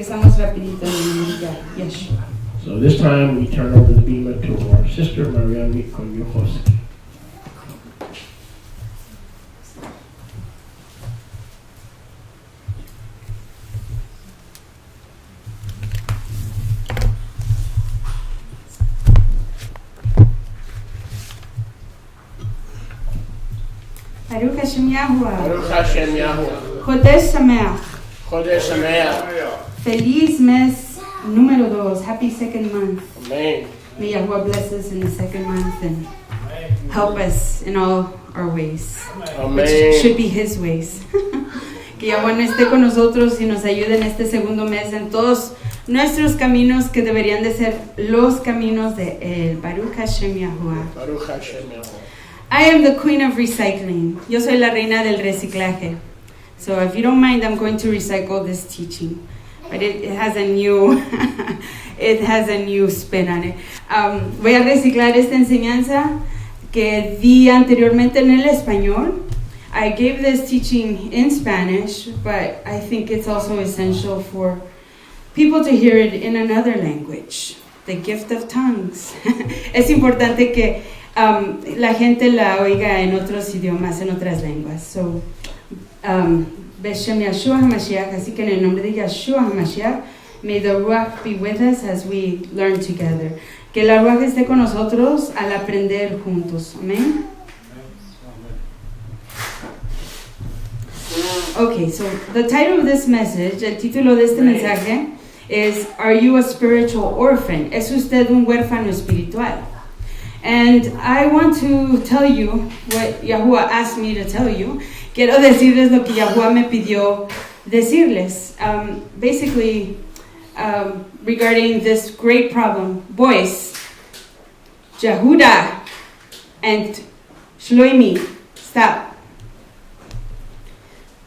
Empezamos rapidito ya, Yeshua. So this time we turn over the beamer to our sister Mariana Konyokoski. Baruch Hashem Yahuwah. Baruch Hashem Yahuwah. Chodesh Sameach. Chodesh Sameach. Feliz mes número 2. Happy second month. Amen. May Yahuwah bless us in the second month and help us in all our ways. Amen. Which should be His ways. Que Yahuwah esté con nosotros y nos ayude en este segundo mes en todos nuestros caminos que deberían de ser los caminos de Él. Baruch Hashem Yahuwah. Baruch Hashem Yahuwah. I am the queen of recycling. Yo soy la reina del reciclaje. So if you don't mind, I'm going to recycle this teaching. But it has a new it has a new spin on it. Voy a reciclar esta enseñanza que di anteriormente en el español. I gave this teaching in Spanish, but I think it's also essential for people to hear it in another language. The gift of tongues. Es importante que la gente la oiga en otros idiomas, en otras lenguas. So, Beshem Yeshua HaMashiach, así que en el nombre de Yeshua HaMashiach, may the Ruach be with us as we learn together. Que la Ruach esté con nosotros al aprender juntos. Amén. Okay, so the title of this message, el título de este mensaje is Are you a spiritual orphan? ¿Es usted un huérfano espiritual? And I want to tell you what Yahuwah asked me to tell you. Quiero decirles lo que Yahuwah me pidió decirles. Basically, regarding this great problem. Boys, Jehuda and Shloimi, stop.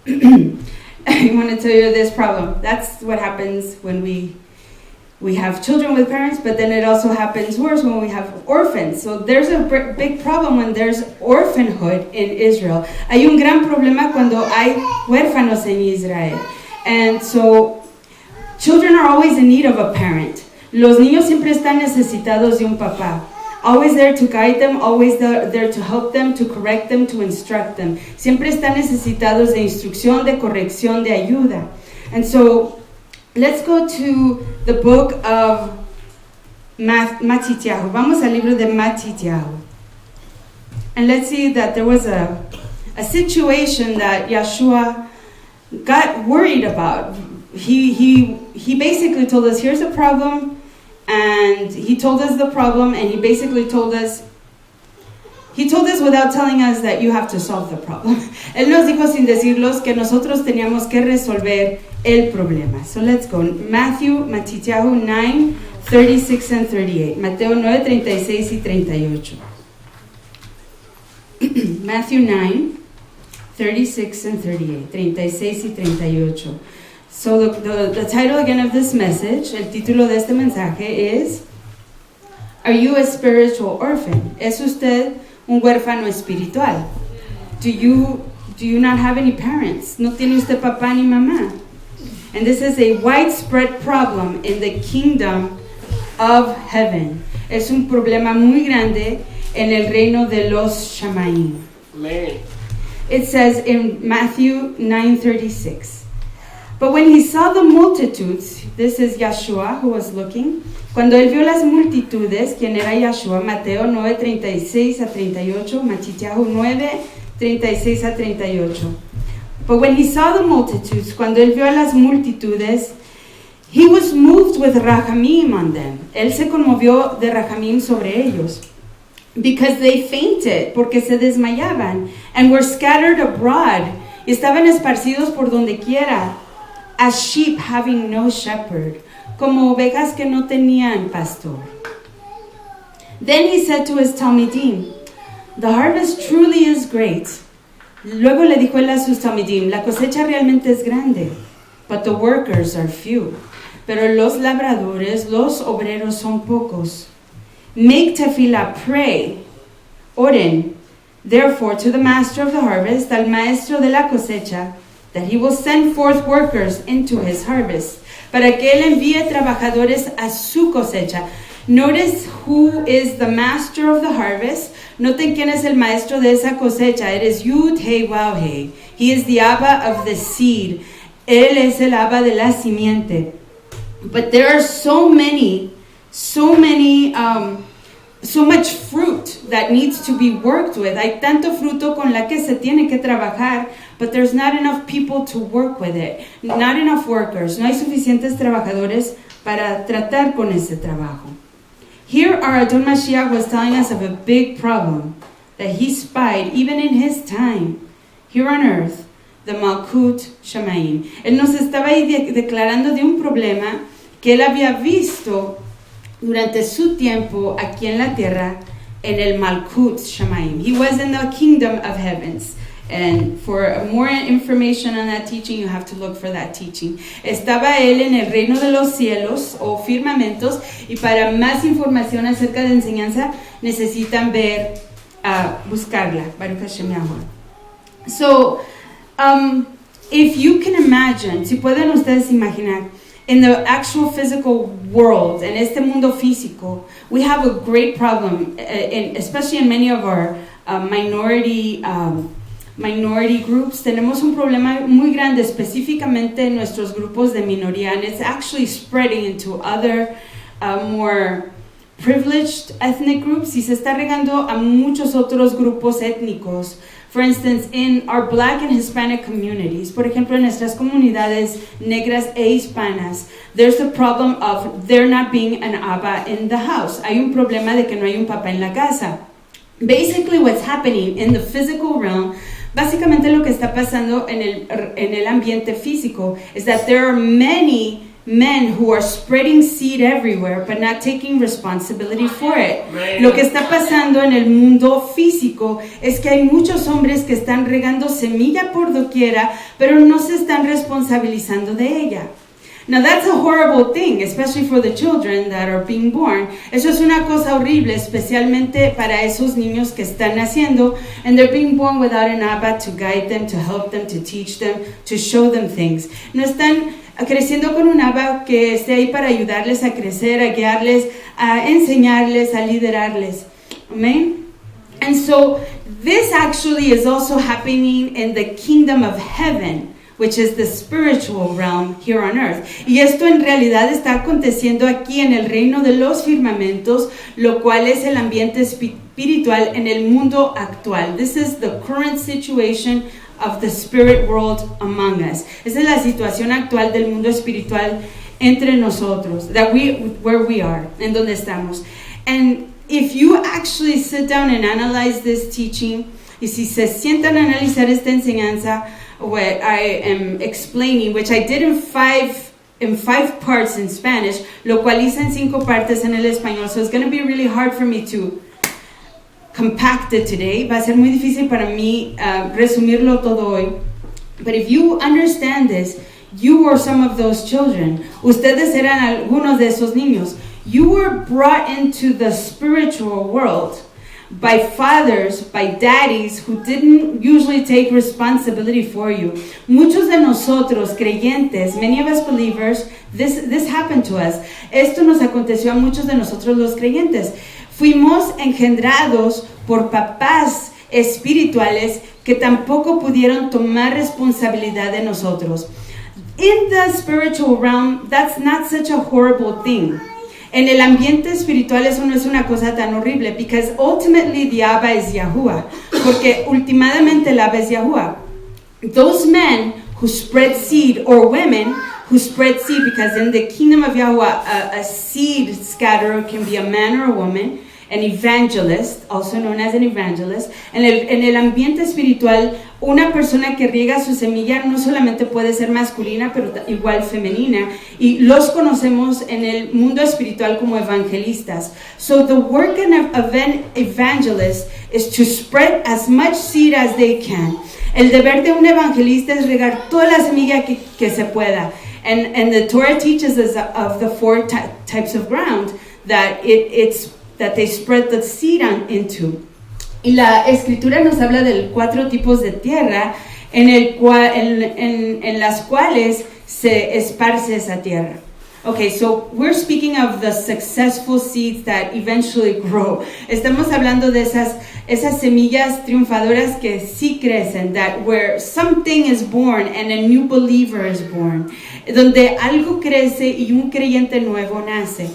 I want to tell you this problem. That's what happens when we have children with parents, but then it also happens worse when we have orphans. So there's a big problem when there's orphanhood in Israel. Hay un gran problema cuando hay huérfanos en Israel. And so children are always in need of a parent. Los niños siempre están necesitados de un papá. Always there to guide them, always there to help them, to correct them, to instruct them. Siempre están necesitados de instrucción, de corrección, de ayuda. And so let's go to the book of Matityahu. Vamos al libro de Matityahu. And let's see that there was a situation that Yeshua got worried about. He basically told us, here's a problem, and he told us the problem, and he basically told us without telling us that you have to solve the problem. Él nos dijo sin decirlos que nosotros teníamos que resolver el problema. So let's go. Matityahu 9, 36 and 38. Mateo 9, 36 y 38. Matthew 9, 36 and 38. 36 y 38. So the title again of this message, el título de este mensaje is, Are you a spiritual orphan? ¿Es usted un huérfano espiritual? Do you not have any parents? ¿No tiene usted papá ni mamá? And this is a widespread problem in the kingdom of heaven. Es un problema muy grande en el reino de los Shamaim. Amen. It says in Matthew 9:36. But when he saw the multitudes, this is Yeshua who was looking. Cuando él vio las multitudes, quien era Yeshua, Mateo 9:36 a 38, Matityahu 9:36 a 38. But when he saw the multitudes, cuando él vio a las multitudes, he was moved with rachamim on them. Él se conmovió de rachamim sobre ellos. Because they fainted, porque se desmayaban, and were scattered abroad, y estaban esparcidos por donde quiera, as sheep having no shepherd, como ovejas que no tenían pastor. Then he said to his talmidim, the harvest truly is great. Luego le dijo él a sus talmidim, la cosecha realmente es grande, but the workers are few. Pero los labradores, los obreros son pocos. Make tefillah, pray, oren, therefore to the master of the harvest, al maestro de la cosecha, that he will send forth workers into his harvest. para que Él envíe trabajadores a su cosecha. Notice who is the master of the harvest. Noten quién es el maestro de esa cosecha. It is Yud Hey Waw Hey. He is the Abba of the seed. Él es el Abba de la simiente. But there are so much fruit that needs to be worked with. Hay tanto fruto con la que se tiene que trabajar, but there's not enough people to work with it. Not enough workers. No hay suficientes trabajadores para tratar con ese trabajo. Here our Adon Mashiach was telling us of a big problem that he spied even in his time here on earth, the Malkut Shamayim. Él nos estaba ahí declarando de un problema que él había visto durante su tiempo aquí en la tierra, en el Malkut Shamayim. He was in the kingdom of heavens. And for more information on that teaching, you have to look for that teaching. Estaba él en el reino de los cielos o firmamentos, y para más información acerca de enseñanza necesitan buscarla. Baruch Hashem Yahweh. So, if you can imagine, si pueden ustedes imaginar, in the actual physical world, en este mundo físico, we have a great problem, especially in many of our minority groups. Tenemos un problema muy grande, específicamente en nuestros grupos de minoría, and it's actually spreading into other more privileged ethnic groups, y se está regando a muchos otros grupos étnicos. For instance, in our Black and Hispanic communities, por ejemplo, en nuestras comunidades negras e hispanas, there's a problem of there not being an Abba in the house. Hay un problema de que no hay un papá en la casa. Basically, what's happening in the physical realm, básicamente lo que está pasando en el ambiente físico, is that there are many men who are spreading seed everywhere but not taking responsibility for it. Lo que está pasando en el mundo físico es que hay muchos hombres que están regando semilla por doquiera, pero no se están responsabilizando de ella. Now that's a horrible thing, especially for the children that are being born. Eso es una cosa horrible, especialmente para esos niños que están naciendo, and they're being born without an Abba to guide them, to help them, to teach them, to show them things. No están creciendo con un Abba que esté ahí para ayudarles a crecer, a guiarles, a enseñarles, a liderarles. Amen? And so this actually is also happening in the kingdom of heaven, which is the spiritual realm here on earth. Y esto en realidad está aconteciendo aquí en el reino de los firmamentos, lo cual es el ambiente espiritual en el mundo actual. This is the current situation of the spirit world among us. Esa es la situación actual del mundo espiritual entre nosotros, where we are, en donde estamos. And if you actually sit down and analyze this teaching, y si se sientan a analizar esta enseñanza, what I am explaining, which I did in five parts in Spanish, lo cual hice en 5 partes en el español, so it's going to be really hard for me to compact it today. Va a ser muy difícil para mí resumirlo todo hoy. But if you understand this, you were some of those children. Ustedes eran algunos de esos niños. You were brought into the spiritual world by fathers, by daddies who didn't usually take responsibility for you. Muchos de nosotros, creyentes, many of us believers, this happened to us. Esto nos aconteció a muchos de nosotros los creyentes. Fuimos engendrados por papás espirituales que tampoco pudieron tomar responsabilidad de nosotros. In the spiritual realm, that's not such a horrible thing. En el ambiente espiritual eso no es una cosa tan horrible, because ultimately the Abba is Yahuwah, porque últimamente el Abba es Yahuwah. Those men who spread seed, or women who spread seed, because in the kingdom of Yahuwah, a seed scatterer can be a man or a woman, an evangelist, also known as an evangelist. En el ambiente espiritual, una persona que riega su semilla no solamente puede ser masculina, pero igual femenina. Y los conocemos en el mundo espiritual como evangelistas. So the work of an evangelist is to spread as much seed as they can. El deber de un evangelista es regar toda la semilla que se pueda. And the Torah teaches us of the 4 types of ground that that they spread the seed into. Y la escritura nos habla de 4 tipos de tierra en las cuales se esparce esa tierra. Okay, so we're speaking of the successful seeds that eventually grow. Estamos hablando de esas semillas triunfadoras que sí crecen, that where something is born and a new believer is born, donde algo crece y un creyente nuevo nace.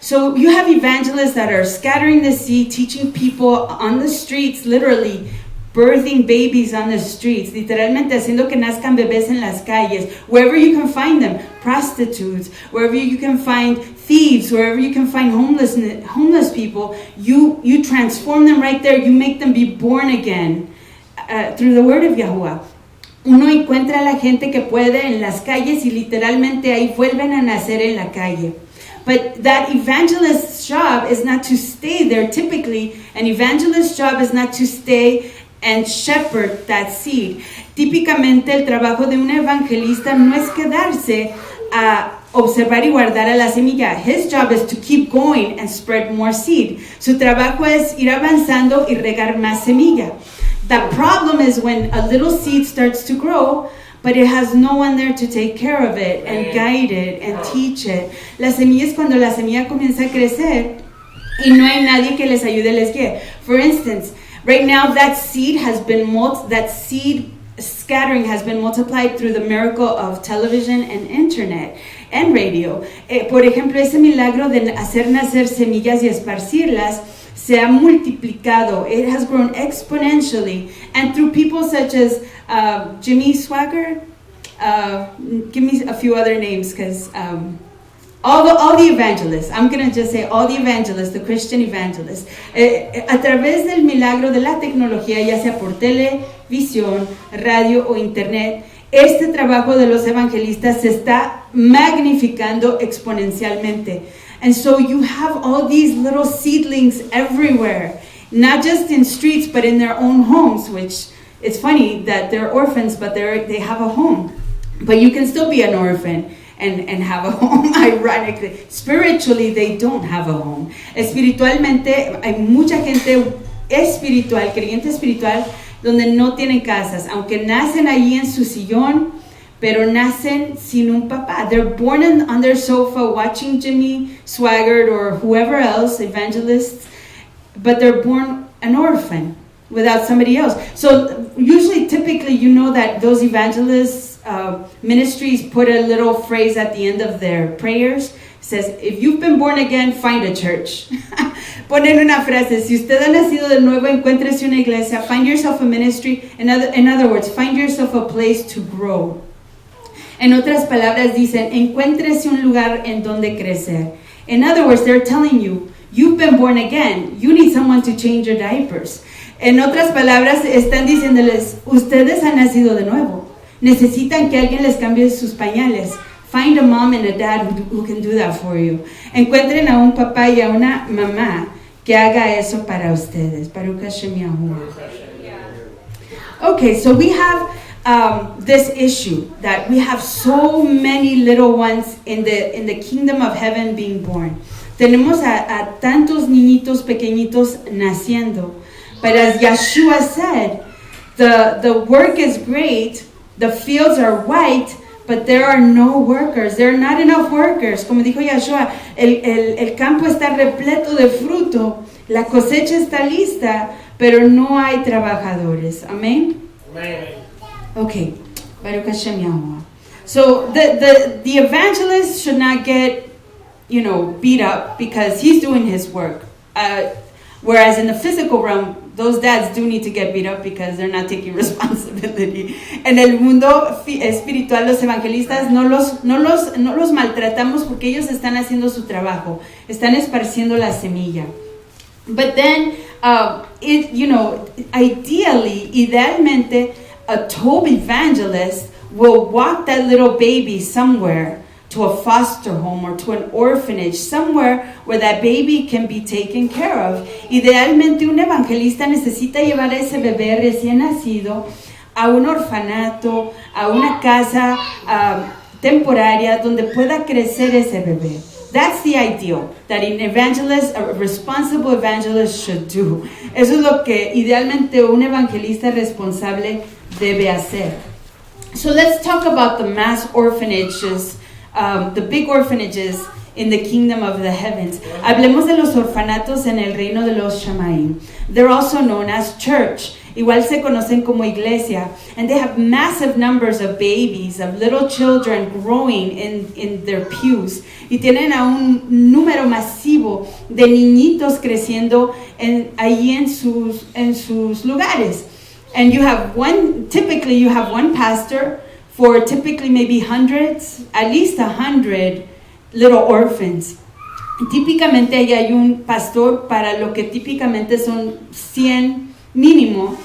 So you have evangelists that are scattering the seed, teaching people on the streets, literally birthing babies on the streets, literalmente haciendo que nazcan bebés en las calles, wherever you can find them, prostitutes, wherever you can find thieves, wherever you can find homeless people, you transform them right there, you make them be born again through the word of Yahuwah. Uno encuentra a la gente que puede en las calles y literalmente ahí vuelven a nacer en la calle. But that evangelist's job is not to stay there. Typically, an evangelist's job is not to stay and shepherd that seed. Típicamente el trabajo de un evangelista no es quedarse a observar y guardar a la semilla. His job is to keep going and spread more seed. Su trabajo es ir avanzando y regar más semilla. The problem is when a little seed starts to grow, but it has no one there to take care of it and guide it and teach it. La semilla es cuando la semilla comienza a crecer y no hay nadie que les ayude, les guíe. For instance, right now that seed scattering has been multiplied through the miracle of television and internet and radio. Por ejemplo, ese milagro de hacer nacer semillas y esparcirlas se ha multiplicado. It has grown exponentially. And through people such as Jimmy Swaggart, give me a few other names, because all the evangelists, I'm going to just say all the evangelists, the Christian evangelists, a través del milagro de la tecnología, ya sea por televisión, radio o internet, este trabajo de los evangelistas se está magnificando exponencialmente. And so you have all these little seedlings everywhere, not just in streets, but in their own homes, which it's funny that they're orphans, but they have a home. But you can still be an orphan and have a home, ironically. Spiritually, they don't have a home. Espiritualmente, hay mucha gente espiritual, creyente espiritual, donde no tienen casas, aunque nacen allí en su sillón, pero nacen sin un papá. They're born on their sofa watching Jimmy Swaggart or whoever else, evangelists, but they're born an orphan without somebody else. So usually, typically, you know that those evangelists ministries put a little phrase at the end of their prayers. It says, if you've been born again, find a church. Ponen una frase, si usted ha nacido de nuevo, encuéntrese una iglesia, find yourself a ministry. In other words, find yourself a place to grow. En otras palabras dicen, encuéntrese un lugar en donde crecer. In other words, they're telling you, you've been born again. You need someone to change your diapers. En otras palabras, están diciéndoles, ustedes han nacido de nuevo. Necesitan que alguien les cambie sus pañales. Find a mom and a dad who can do that for you. Encuentren a un papá y a una mamá que haga eso para ustedes. Baruch Hashem Yahuwah. Okay, so we have this issue that we have so many little ones in the kingdom of heaven being born. Tenemos a tantos niñitos pequeñitos naciendo. But as Yeshua said, the work is great, the fields are white, but there are no workers. There are not enough workers. Como dijo Yeshua, el campo está repleto de fruto, la cosecha está lista, pero no hay trabajadores. Amén. Amen. Okay, Baruch Hashem Yahuwah. So the evangelist should not get, beat up because he's doing his work. Whereas in the physical realm, those dads do need to get beat up because they're not taking responsibility. En el mundo espiritual, los evangelistas no los maltratamos porque ellos están haciendo su trabajo, están esparciendo la semilla. But then, idealmente, a top evangelist will walk that little baby somewhere to a foster home or to an orphanage, somewhere where that baby can be taken care of. Idealmente, un evangelista necesita llevar a ese bebé recién nacido a un orfanato, a una casa temporaria donde pueda crecer ese bebé. That's the ideal that an evangelist, a responsible evangelist, should do. Eso es lo que idealmente un evangelista responsable debe hacer. So let's talk about the mass orphanages the big orphanages in the kingdom of the heavens. Hablemos de los orfanatos en el reino de los Shamaim. They're also known as church. Igual se conocen como iglesia. And they have massive numbers of babies, of little children growing in their pews. Y tienen a un número masivo de niñitos creciendo allí en sus lugares. And typically you have one pastor for typically maybe hundreds, at least 100 little orphans. Típicamente ahí hay un pastor para lo que típicamente son 100 mínimo,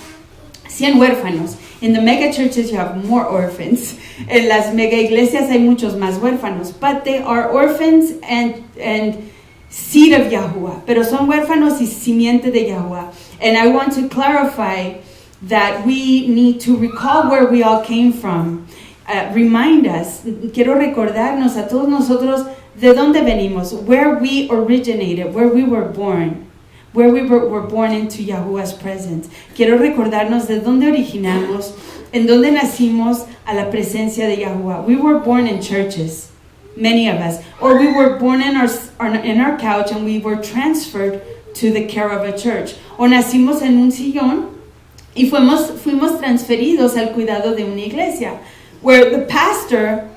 100 huérfanos. In the mega churches you have more orphans. En las mega iglesias hay muchos más huérfanos. But they are orphans and seed of Yahuwah. Pero son huérfanos y simiente de Yahuwah. And I want to clarify that we need to recall where we all came from. Remind us, quiero recordarnos a todos nosotros de dónde venimos, where we originated, where we were born. Where we were born into Yahuwah's presence. Quiero recordarnos de dónde originamos, en dónde nacimos a la presencia de Yahuwah. We were born in churches, many of us. Or we were born in our couch and we were transferred to the care of a church. O nacimos en un sillón y fuimos transferidos al cuidado de una iglesia. Where the pastor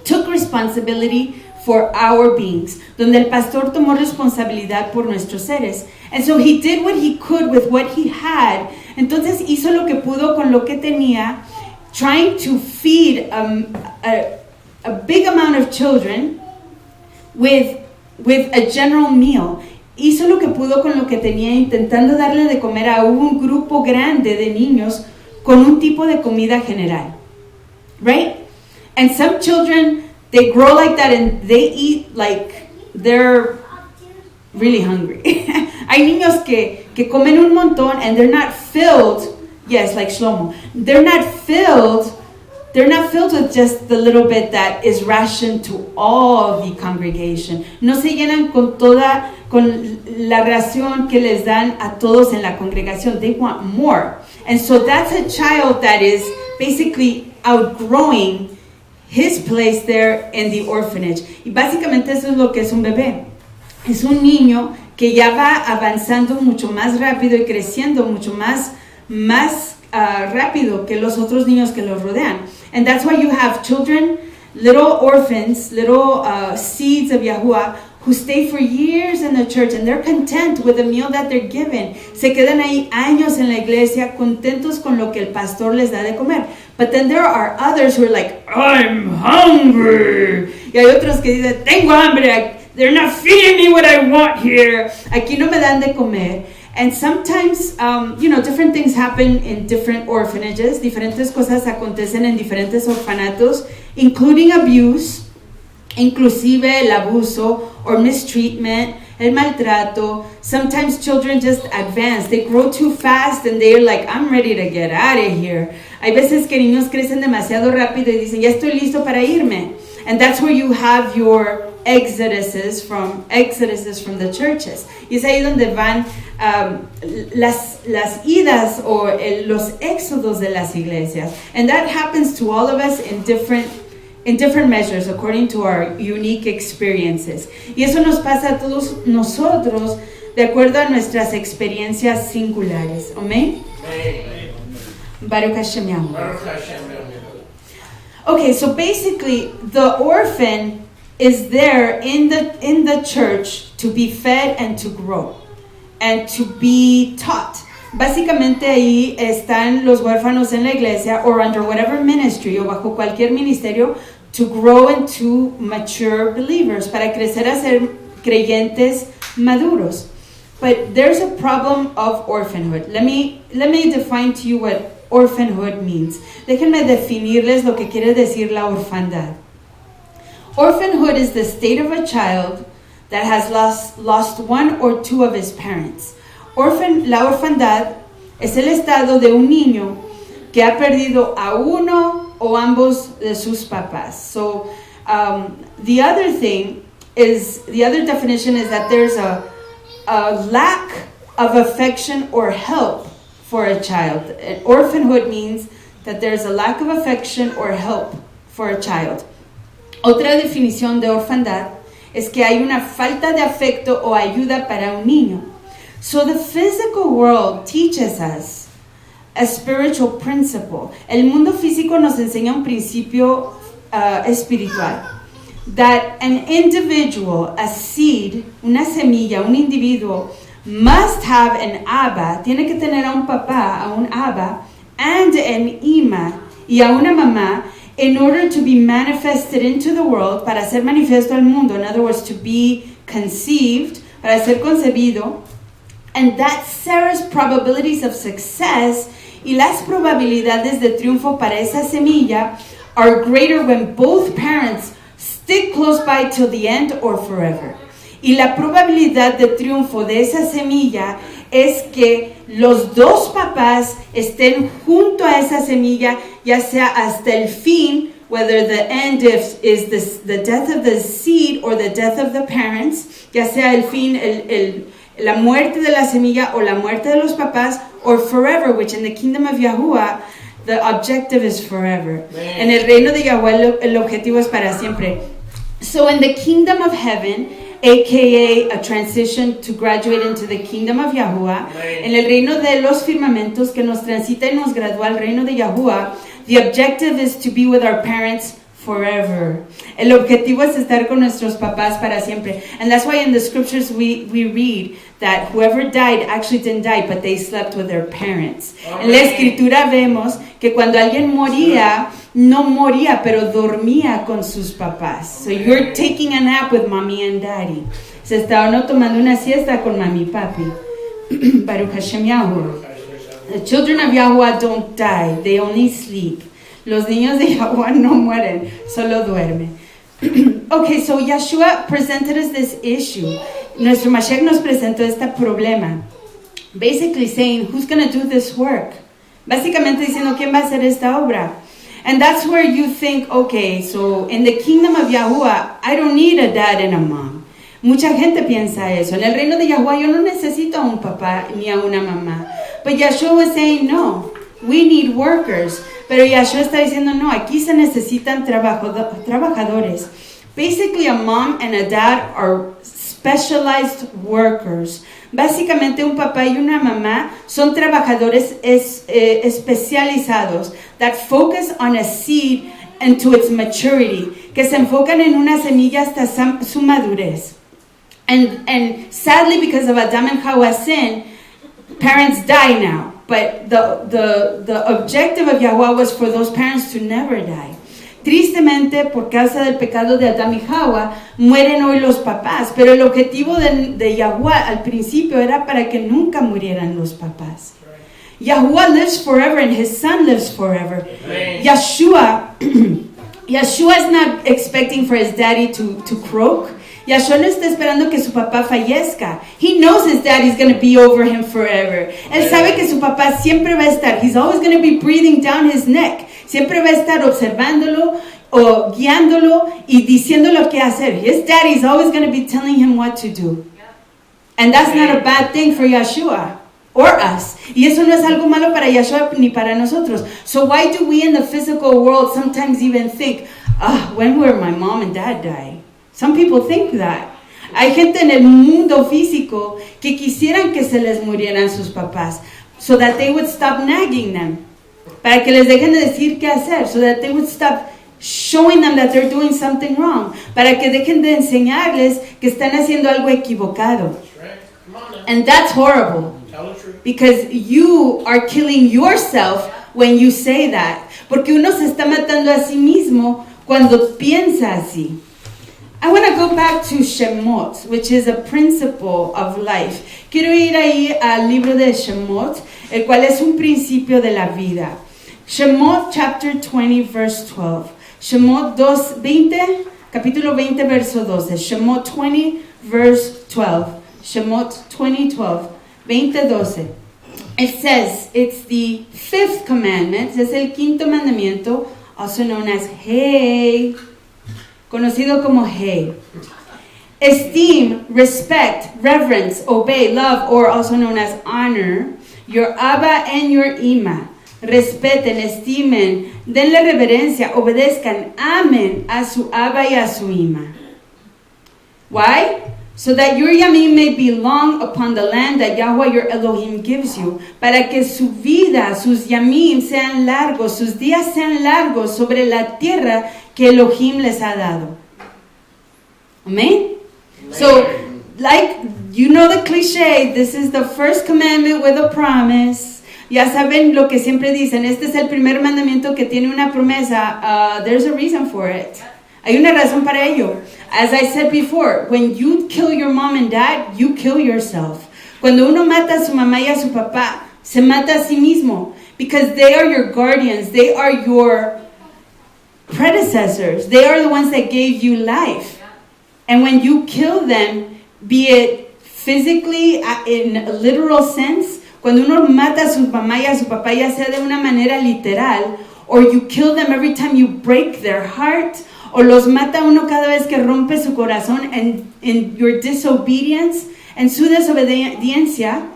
took responsibility for our beings, donde el pastor tomó responsabilidad por nuestros seres. And so he did what he could with what he had. Entonces hizo lo que pudo con lo que tenía, trying to feed a big amount of children with a general meal. Hizo lo que pudo con lo que tenía, intentando darle de comer a un grupo grande de niños con un tipo de comida general. Right? And some children, they grow like that and they eat like they're really hungry. Hay niños que comen un montón and they're not filled, yes, like Shlomo. They're not filled with just the little bit that is rationed to all of the congregation. No se llenan con la ración que les dan a todos en la congregación. They want more. And so that's a child that is basically outgrowing his place there in the orphanage. Y básicamente eso es lo que es un bebé. Es un niño que ya va avanzando mucho más rápido y creciendo mucho más rápido que los otros niños que los rodean. And that's why you have children, little orphans, little seeds of Yahuwah who stay for years in the church and they're content with the meal that they're given. Se quedan ahí años en la iglesia contentos con lo que el pastor les da de comer. But then there are others who are like, I'm hungry. Y hay otros que dicen, tengo hambre. They're not feeding me what I want here. Aquí no me dan de comer. And sometimes, different things happen in different orphanages. Diferentes cosas acontecen en diferentes orfanatos, including abuse, inclusive el abuso or mistreatment, el maltrato. Sometimes children just advance. They grow too fast and they're like, I'm ready to get out of here. Hay veces que niños crecen demasiado rápido y dicen, ya estoy listo para irme. And that's where you have your exoduses from the churches. Y es ahí donde van las idas o los éxodos de las iglesias. And that happens to all of us in different measures according to our unique experiences. Y eso nos pasa a todos nosotros de acuerdo a nuestras experiencias singulares. Amén. Baruch Hashem Yahuwah. Okay, so basically the orphan is there in the church to be fed and to grow and to be taught. Básicamente ahí están los huérfanos en la iglesia or under whatever ministry o bajo cualquier ministerio to grow into mature believers, para crecer a ser creyentes maduros. But there's a problem of orphanhood. Let me define to you what orphanhood means. Déjenme definirles lo que quiere decir la orfandad. Orphanhood is the state of a child that has lost one or two of his parents. La orfandad es el estado de un niño que ha perdido a uno o ambos de sus papás. So the other definition is that there's a lack of affection or help for a child. Orphanhood means that there's a lack of affection or help for a child. Otra definición de orfandad es que hay una falta de afecto o ayuda para un niño. So the physical world teaches us a spiritual principle. El mundo físico nos enseña un principio espiritual. That an individual, a seed, una semilla, un individuo, must have an Abba, tiene que tener a un papá, a un Abba, and an Ima, y a una mamá, in order to be manifested into the world, para ser manifiesto al mundo, in other words, to be conceived, para ser concebido, and that Sarah's probabilities of success y las probabilidades de triunfo para esa semilla are greater when both parents stick close by till the end or forever. Y la probabilidad de triunfo de esa semilla es que los dos papás estén junto a esa semilla, ya sea hasta el fin, whether the end is the death of the seed or the death of the parents, ya sea el fin, la muerte de la semilla o la muerte de los papás, or forever, which in the kingdom of Yahuwah, the objective is forever. En el reino de Yahuwah el objetivo es para siempre. So in the kingdom of heaven, aka a transition to graduate into the kingdom of Yahuwah, en el reino de los firmamentos que nos transita y nos gradúa al reino de Yahuwah, the objective is to be with our parents forever. El objetivo es estar con nuestros papás para siempre. And that's why in the scriptures we read that whoever died actually didn't die, but they slept with their parents. En la escritura vemos que cuando alguien moría, no moría, pero dormía con sus papás. So you're taking a nap with mommy and daddy. Se está uno tomando una siesta con mami y papi. Baruch Hashem Yahuwah. The children of Yahuwah don't die, they only sleep. Los niños de Yahuwah no mueren, solo duermen. Okay, so Yeshua presented us this issue. Nuestro Mashiach nos presentó este problema. Basically saying, who's going to do this work? Básicamente diciendo, ¿quién va a hacer esta obra? And that's where you think, okay, so in the kingdom of Yahuwah, I don't need a dad and a mom. Mucha gente piensa eso. En el reino de Yahuwah yo no necesito a un papá ni a una mamá. But Yeshua was saying, no, we need workers. Pero Yeshua está diciendo, no, aquí se necesitan trabajadores. Basically, a mom and a dad are specialized workers. Básicamente, un papá y una mamá son trabajadores especializados that focus on a seed and to its maturity, que se enfocan en una semilla hasta su madurez. And sadly, because of Adam and Hawa's sin, parents die now. But the objective of Yahuwah was for those parents to never die. Tristemente, por causa del pecado de Adán y Hawa, mueren hoy los papás. Pero el objetivo de Yahuwah al principio era para que nunca murieran los papás. Yahuwah lives forever and his son lives forever. Yeshua is not expecting for his daddy to croak. Yeshua no está esperando que su papá fallezca. He knows his daddy's going to be over him forever. Él sabe que su papá siempre va a estar. He's always going to be breathing down his neck. Siempre va a estar observándolo o guiándolo y diciéndolo qué hacer. His daddy's always going to be telling him what to do. And that's not a bad thing for Yeshua or us. Y eso no es algo malo para Yeshua ni para nosotros. So why do we in the physical world sometimes even think, when will my mom and dad die? Some people think that. Hay gente en el mundo físico que quisieran que se les murieran sus papás, so that they would stop nagging them, para que les dejen de decir qué hacer, so that they would stop showing them that they're doing something wrong, para que dejen de enseñarles que están haciendo algo equivocado. And that's horrible, because you are killing yourself when you say that, porque uno se está matando a sí mismo cuando piensa así. I want to go back to Shemot, which is a principle of life. Quiero ir ahí al libro de Shemot, el cual es un principio de la vida. Shemot chapter 20 verse 12. Shemot 20, capítulo 20 verso 12. Shemot 20 verse 12. Shemot 20:12. 20:12. It says, it's the fifth commandment, es el quinto mandamiento, also known as Hey, conocido como Hey. Esteem, respect, reverence, obey, love, or also known as honor, your Abba and your Ima. respeten, estimen, denle reverencia, obedezcan, amen a su Abba y a su Ima. Why? So that your yamim may belong upon the land that Yahweh your Elohim gives you. Para que su vida, sus yamim sean largos, sus días sean largos sobre la tierra que Elohim les ha dado. Amen? So, like, you know the cliche, this is the first commandment with a promise. Ya saben lo que siempre dicen, este es el primer mandamiento que tiene una promesa. There's a reason for it. Hay una razón para ello. As I said before, when you kill your mom and dad, you kill yourself. Cuando uno mata a su mamá y a su papá, se mata a sí mismo. Because they are your guardians. They are your predecessors. They are the ones that gave you life. And when you kill them, be it physically, in a literal sense, cuando uno mata a su mamá y a su papá, ya sea de una manera literal, or you kill them every time you break their heart, o los mata uno cada vez que rompe su corazón and in your disobedience, en su desobediencia,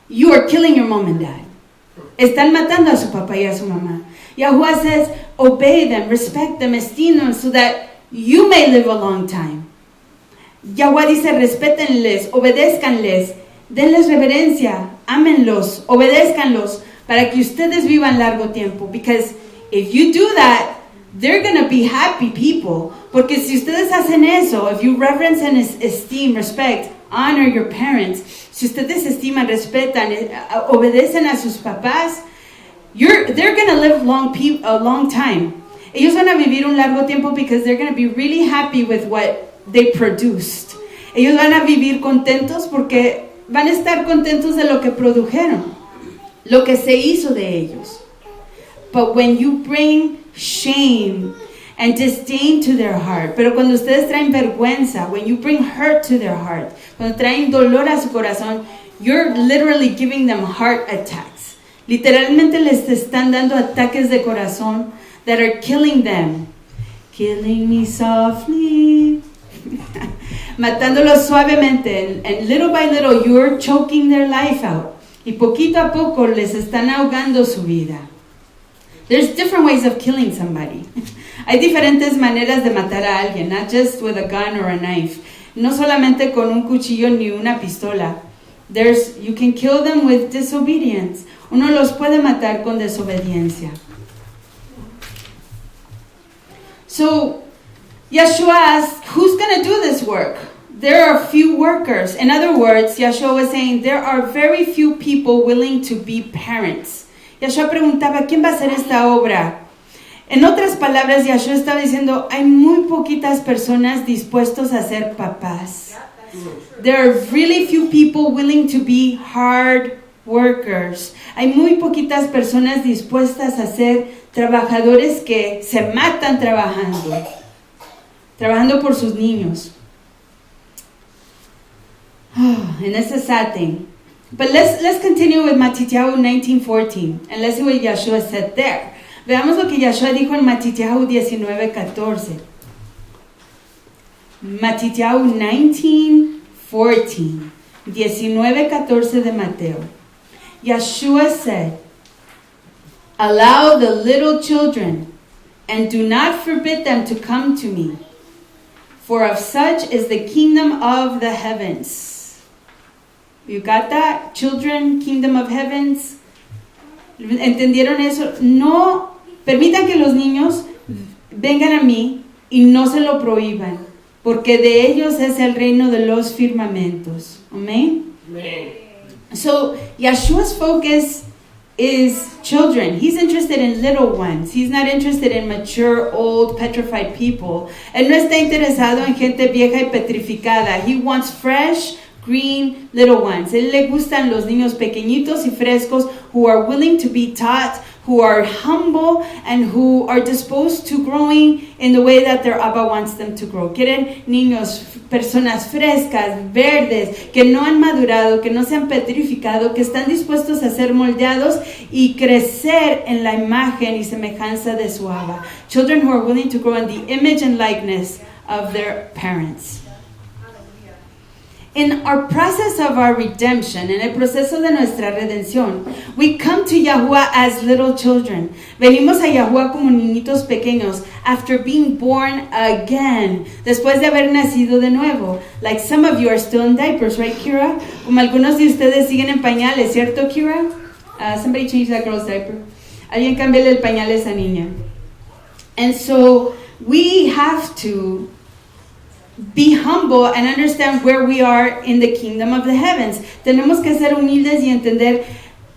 you are killing your mom and dad. Están matando a su papá y a su mamá. Yahuwah says, obey them, respect them, esteem them, so that you may live a long time. Yahuwah dice, respétenles, obedézcanles, denles reverencia, ámenlos, obedézcanlos, para que ustedes vivan largo tiempo. Because if you do that, they're going to be happy people. Porque si ustedes hacen eso, if you reverence and esteem, respect, honor your parents, si ustedes estiman, respetan, obedecen a sus papás, they're going to live a long time. Ellos van a vivir un largo tiempo because they're going to be really happy with what they produced. Ellos van a vivir contentos porque van a estar contentos de lo que produjeron, lo que se hizo de ellos. But when you bring shame and disdain to their heart, pero cuando ustedes traen vergüenza, when you bring hurt to their heart, cuando traen dolor a su corazón, you're literally giving them heart attacks. Literalmente les están dando ataques de corazón that are killing them. Killing me softly. Matándolos suavemente. And little by little you're choking their life out. Y poquito a poco les están ahogando su vida. There's different ways of killing somebody. Hay diferentes maneras de matar a alguien, not just with a gun or a knife. No solamente con un cuchillo ni una pistola. You can kill them with disobedience. Uno los puede matar con desobediencia. So, Yeshua asked, who's going to do this work? There are few workers. In other words, Yeshua was saying, there are very few people willing to be parents. Yeshua preguntaba, ¿quién va a hacer esta obra? En otras palabras, Yeshua estaba diciendo, hay muy poquitas personas dispuestos a ser papás. There are really few people willing to be hard workers. Hay muy poquitas personas dispuestas a ser trabajadores que se matan trabajando por sus niños. And that's a sad thing. But let's continue with Matityahu 19:14, and let's see what Yeshua said there. Veamos lo que Yeshua dijo en Matityahu 19:14. Matityahu 19:14, 19:14 de Mateo. Yeshua said, allow the little children, and do not forbid them to come to me, for of such is the kingdom of the heavens. You got that? Children, kingdom of heavens. ¿Entendieron eso? No permitan que los niños vengan a mí y no se lo prohíban, porque de ellos es el reino de los firmamentos. Amen? Amen. So, Yeshua's focus is children. He's interested in little ones. He's not interested in mature, old, petrified people. Él no está interesado en gente vieja y petrificada. He wants fresh, green, little ones. Él le gustan los niños pequeñitos y frescos who are willing to be taught, who are humble, and who are disposed to growing in the way that their Abba wants them to grow. Quieren niños, personas frescas, verdes, que no han madurado, que no se han petrificado, que están dispuestos a ser moldeados y crecer en la imagen y semejanza de su Abba. Children who are willing to grow in the image and likeness of their parents. In our process of our redemption, en el proceso de nuestra redención, we come to Yahuwah as little children. Venimos a Yahuwah como niñitos pequeños after being born again, después de haber nacido de nuevo. Like some of you are still in diapers, right, Kira? Como algunos de ustedes siguen en pañales, ¿cierto, Kira? Somebody change that girl's diaper. Alguien cámbiale el pañal a esa niña. And so we have to be humble and understand where we are in the kingdom of the heavens. Tenemos que ser humildes y entender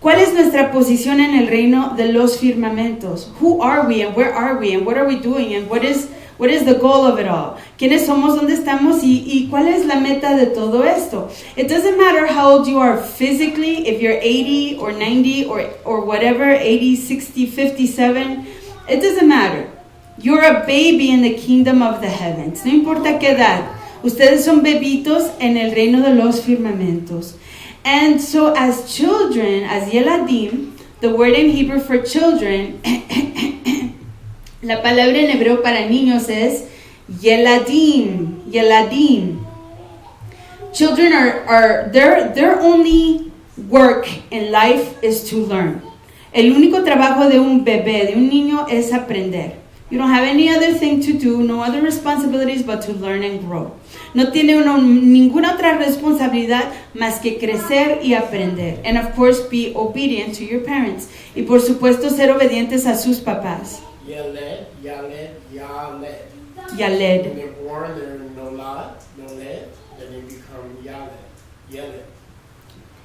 cuál es nuestra posición en el reino de los firmamentos. Who are we and where are we and what are we doing and what is the goal of it all? ¿Quiénes somos? ¿Dónde estamos? ¿Y cuál es la meta de todo esto? It doesn't matter how old you are physically, if you're 80 or 90 or whatever, 80, 60, 57, it doesn't matter. You're a baby in the kingdom of the heavens. No importa qué edad. Ustedes son bebitos en el reino de los firmamentos. And so as children, as Yeladim, the word in Hebrew for children, la palabra en hebreo para niños es Yeladim. Yeladim. Children are their only work in life is to learn. El único trabajo de un bebé, de un niño, es aprender. You don't have any other thing to do, no other responsibilities but to learn and grow. No tiene ninguna otra responsabilidad más que crecer y aprender. And of course, be obedient to your parents. Y por supuesto, ser obedientes a sus papás. Yaled. Yaled. When they're born, they're Nolad, then they become Yaled.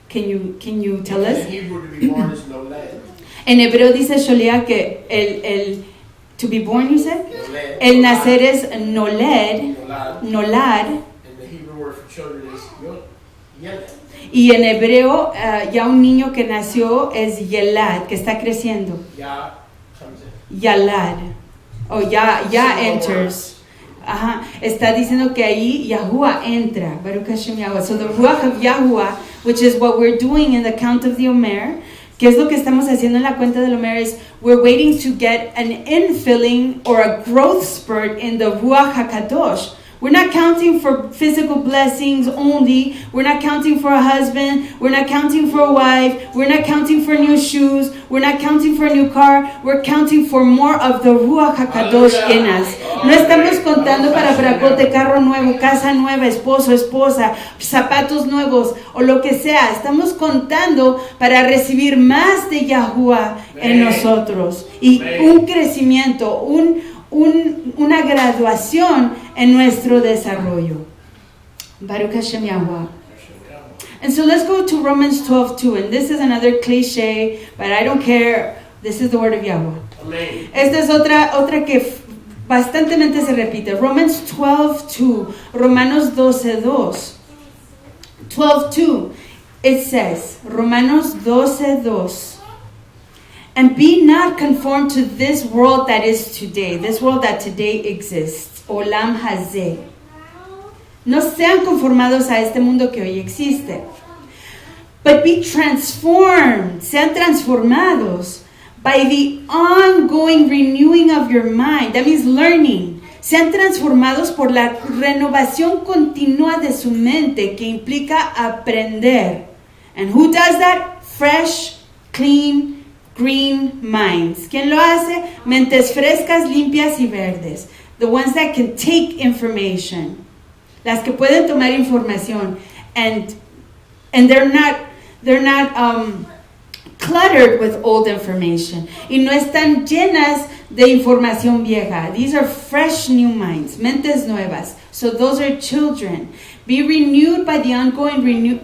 Can you tell us? In Hebrew, to be born is Noled. En hebreo dice Sholia que el to be born, you said? Noled. El nacer es noled. Nolad. And the Hebrew word for children is Yeled. Y en hebreo, ya un niño que nació es Yelad, que está creciendo. Ya comes in. Yalad. O ya enters. Ajá. Está diciendo que ahí Yahuwah entra. Baruch Hashem Yahuwah. So the Ruach of Yahuwah, which is what we're doing in the count of the Omer, ¿qué es lo que estamos haciendo en la cuenta del Omer? Is we're waiting to get an infilling or a growth spurt in the Ruach HaKadosh. We're not counting for physical blessings only. We're not counting for a husband. We're not counting for a wife. We're not counting for new shoes. We're not counting for a new car. We're counting for more of the Ruach HaKadosh in us. No estamos contando para bracote, carro nuevo, casa nueva, esposo, esposa, zapatos nuevos o lo que sea. Estamos contando para recibir más de Yahuwah en nosotros. Y un crecimiento, una graduación en nuestro desarrollo. Baruch Hashem Yahuwah. And so let's go to Romans 12:2. And this is another cliche, but I don't care. This is the word of Yahuwah. Amen. Esta es otra que bastantemente se repite. Romans 12:2. Romanos 12:2. 12:2. It says, Romanos 12:2. And be not conformed to this world that is today. This world that today exists. Olam hazeh. No sean conformados a este mundo que hoy existe. But be transformed. Sean transformados by the ongoing renewing of your mind. That means learning. Sean transformados por la renovación continua de su mente, que implica aprender. And who does that? Fresh, clean, green minds. ¿Quién lo hace? Mentes frescas, limpias y verdes. The ones that can take information. Las que pueden tomar información. And they're not cluttered with old information. Y no están llenas de información vieja. These are fresh new minds. Mentes nuevas. So those are children. Be renewed by the ongoing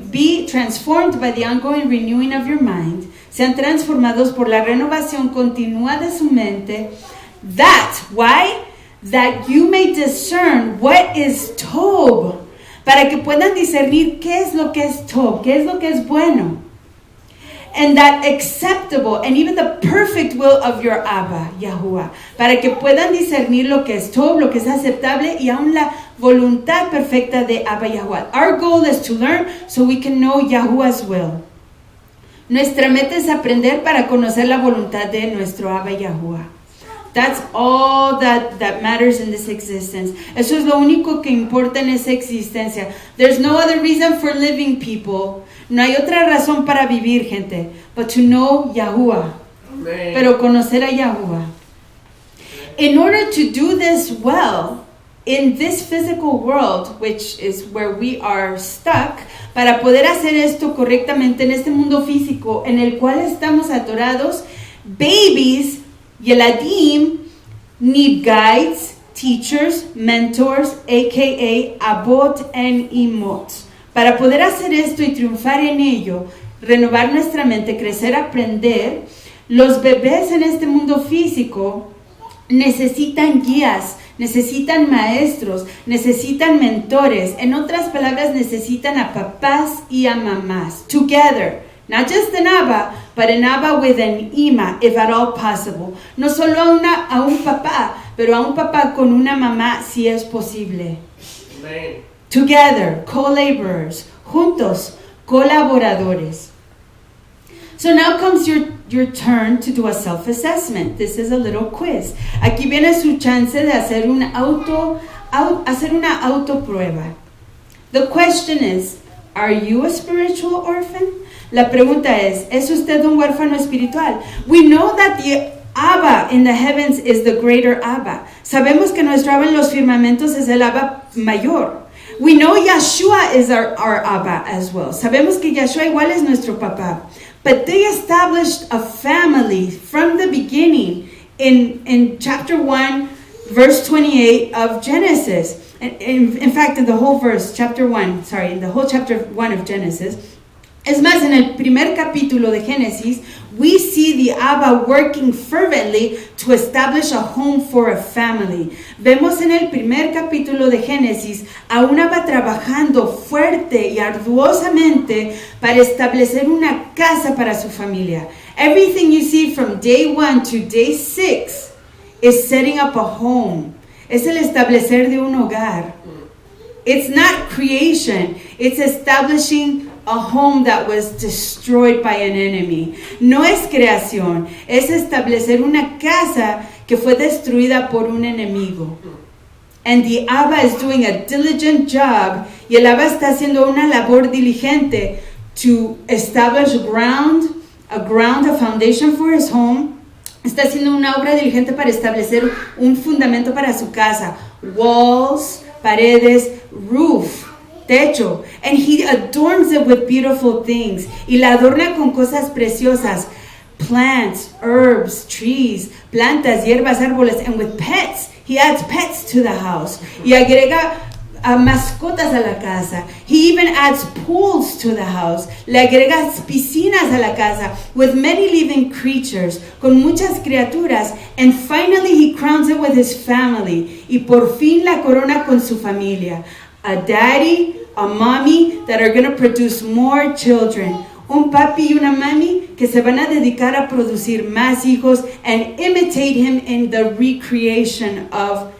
be transformed by the ongoing renewing of your mind. Sean transformados por la renovación continua de su mente. Why? That you may discern what is Tob. Para que puedan discernir qué es lo que es Tob, qué es lo que es bueno. And that acceptable and even the perfect will of your Abba, Yahuwah. Para que puedan discernir lo que es Tob, lo que es aceptable y aún la voluntad perfecta de Abba Yahuwah. Our goal is to learn so we can know Yahuwah's will. Nuestra meta es aprender para conocer la voluntad de nuestro Abba Yahuwah. That's all that matters in this existence. Eso es lo único que importa en esa existencia. There's no other reason for living, people. No hay otra razón para vivir, gente, but to know Yahuwah. Amen. Pero conocer a Yahuwah. In order to do this well, in this physical world, which is where we are stuck, para poder hacer esto correctamente en este mundo físico en el cual estamos atorados, babies, Yeladim, need guides, teachers, mentors, aka abot and imot. Para poder hacer esto y triunfar en ello, renovar nuestra mente, crecer, aprender, los bebés en este mundo físico necesitan guías, necesitan maestros, necesitan mentores. En otras palabras, necesitan a papás y a mamás. Together. Not just an Abba, but an Abba with an Ima, if at all possible. No solo a un papá, pero a un papá con una mamá, si es posible. Amen. Together, co-laborers. Juntos, colaboradores. So now comes your turn to do a self-assessment. This is a little quiz. Aquí viene su chance de hacer una autoprueba. The question is, are you a spiritual orphan? La pregunta ¿es usted un huérfano espiritual? We know that the Abba in the heavens is the greater Abba. Sabemos que nuestro Abba en los firmamentos es el Abba mayor. We know Yeshua is our Abba as well. Sabemos que Yeshua igual es nuestro papá. But they established a family from the beginning in chapter 1, verse 28 of Genesis. In fact, in the whole chapter 1 of Genesis. Es más, en el primer capítulo de Génesis, we see the Abba working fervently to establish a home for a family. Vemos en el primer capítulo de Génesis a un Abba trabajando fuerte y arduosamente para establecer una casa para su familia. Everything you see from day 1 to day 6 is setting up a home. Es el establecer de un hogar. It's not creation. It's establishing a home that was destroyed by an enemy. No es creación, es establecer una casa que fue destruida por un enemigo. And the Abba is doing a diligent job, y el Abba está haciendo una labor diligente to establish a foundation for his home. Está haciendo una obra diligente para establecer un fundamento para su casa. Walls, paredes, roof, techo, and he adorns it with beautiful things. Y la adorna con cosas preciosas. Plants, herbs, trees, plantas, hierbas, árboles, and with pets. He adds pets to the house. Y agrega mascotas a la casa. He even adds pools to the house. Le agrega piscinas a la casa with many living creatures, con muchas criaturas. And finally he crowns it with his family. Y por fin la corona con su familia. A daddy, a mommy that are going to produce more children. Un papi y una mami que se van a dedicar a producir más hijos and imitate him in the recreation of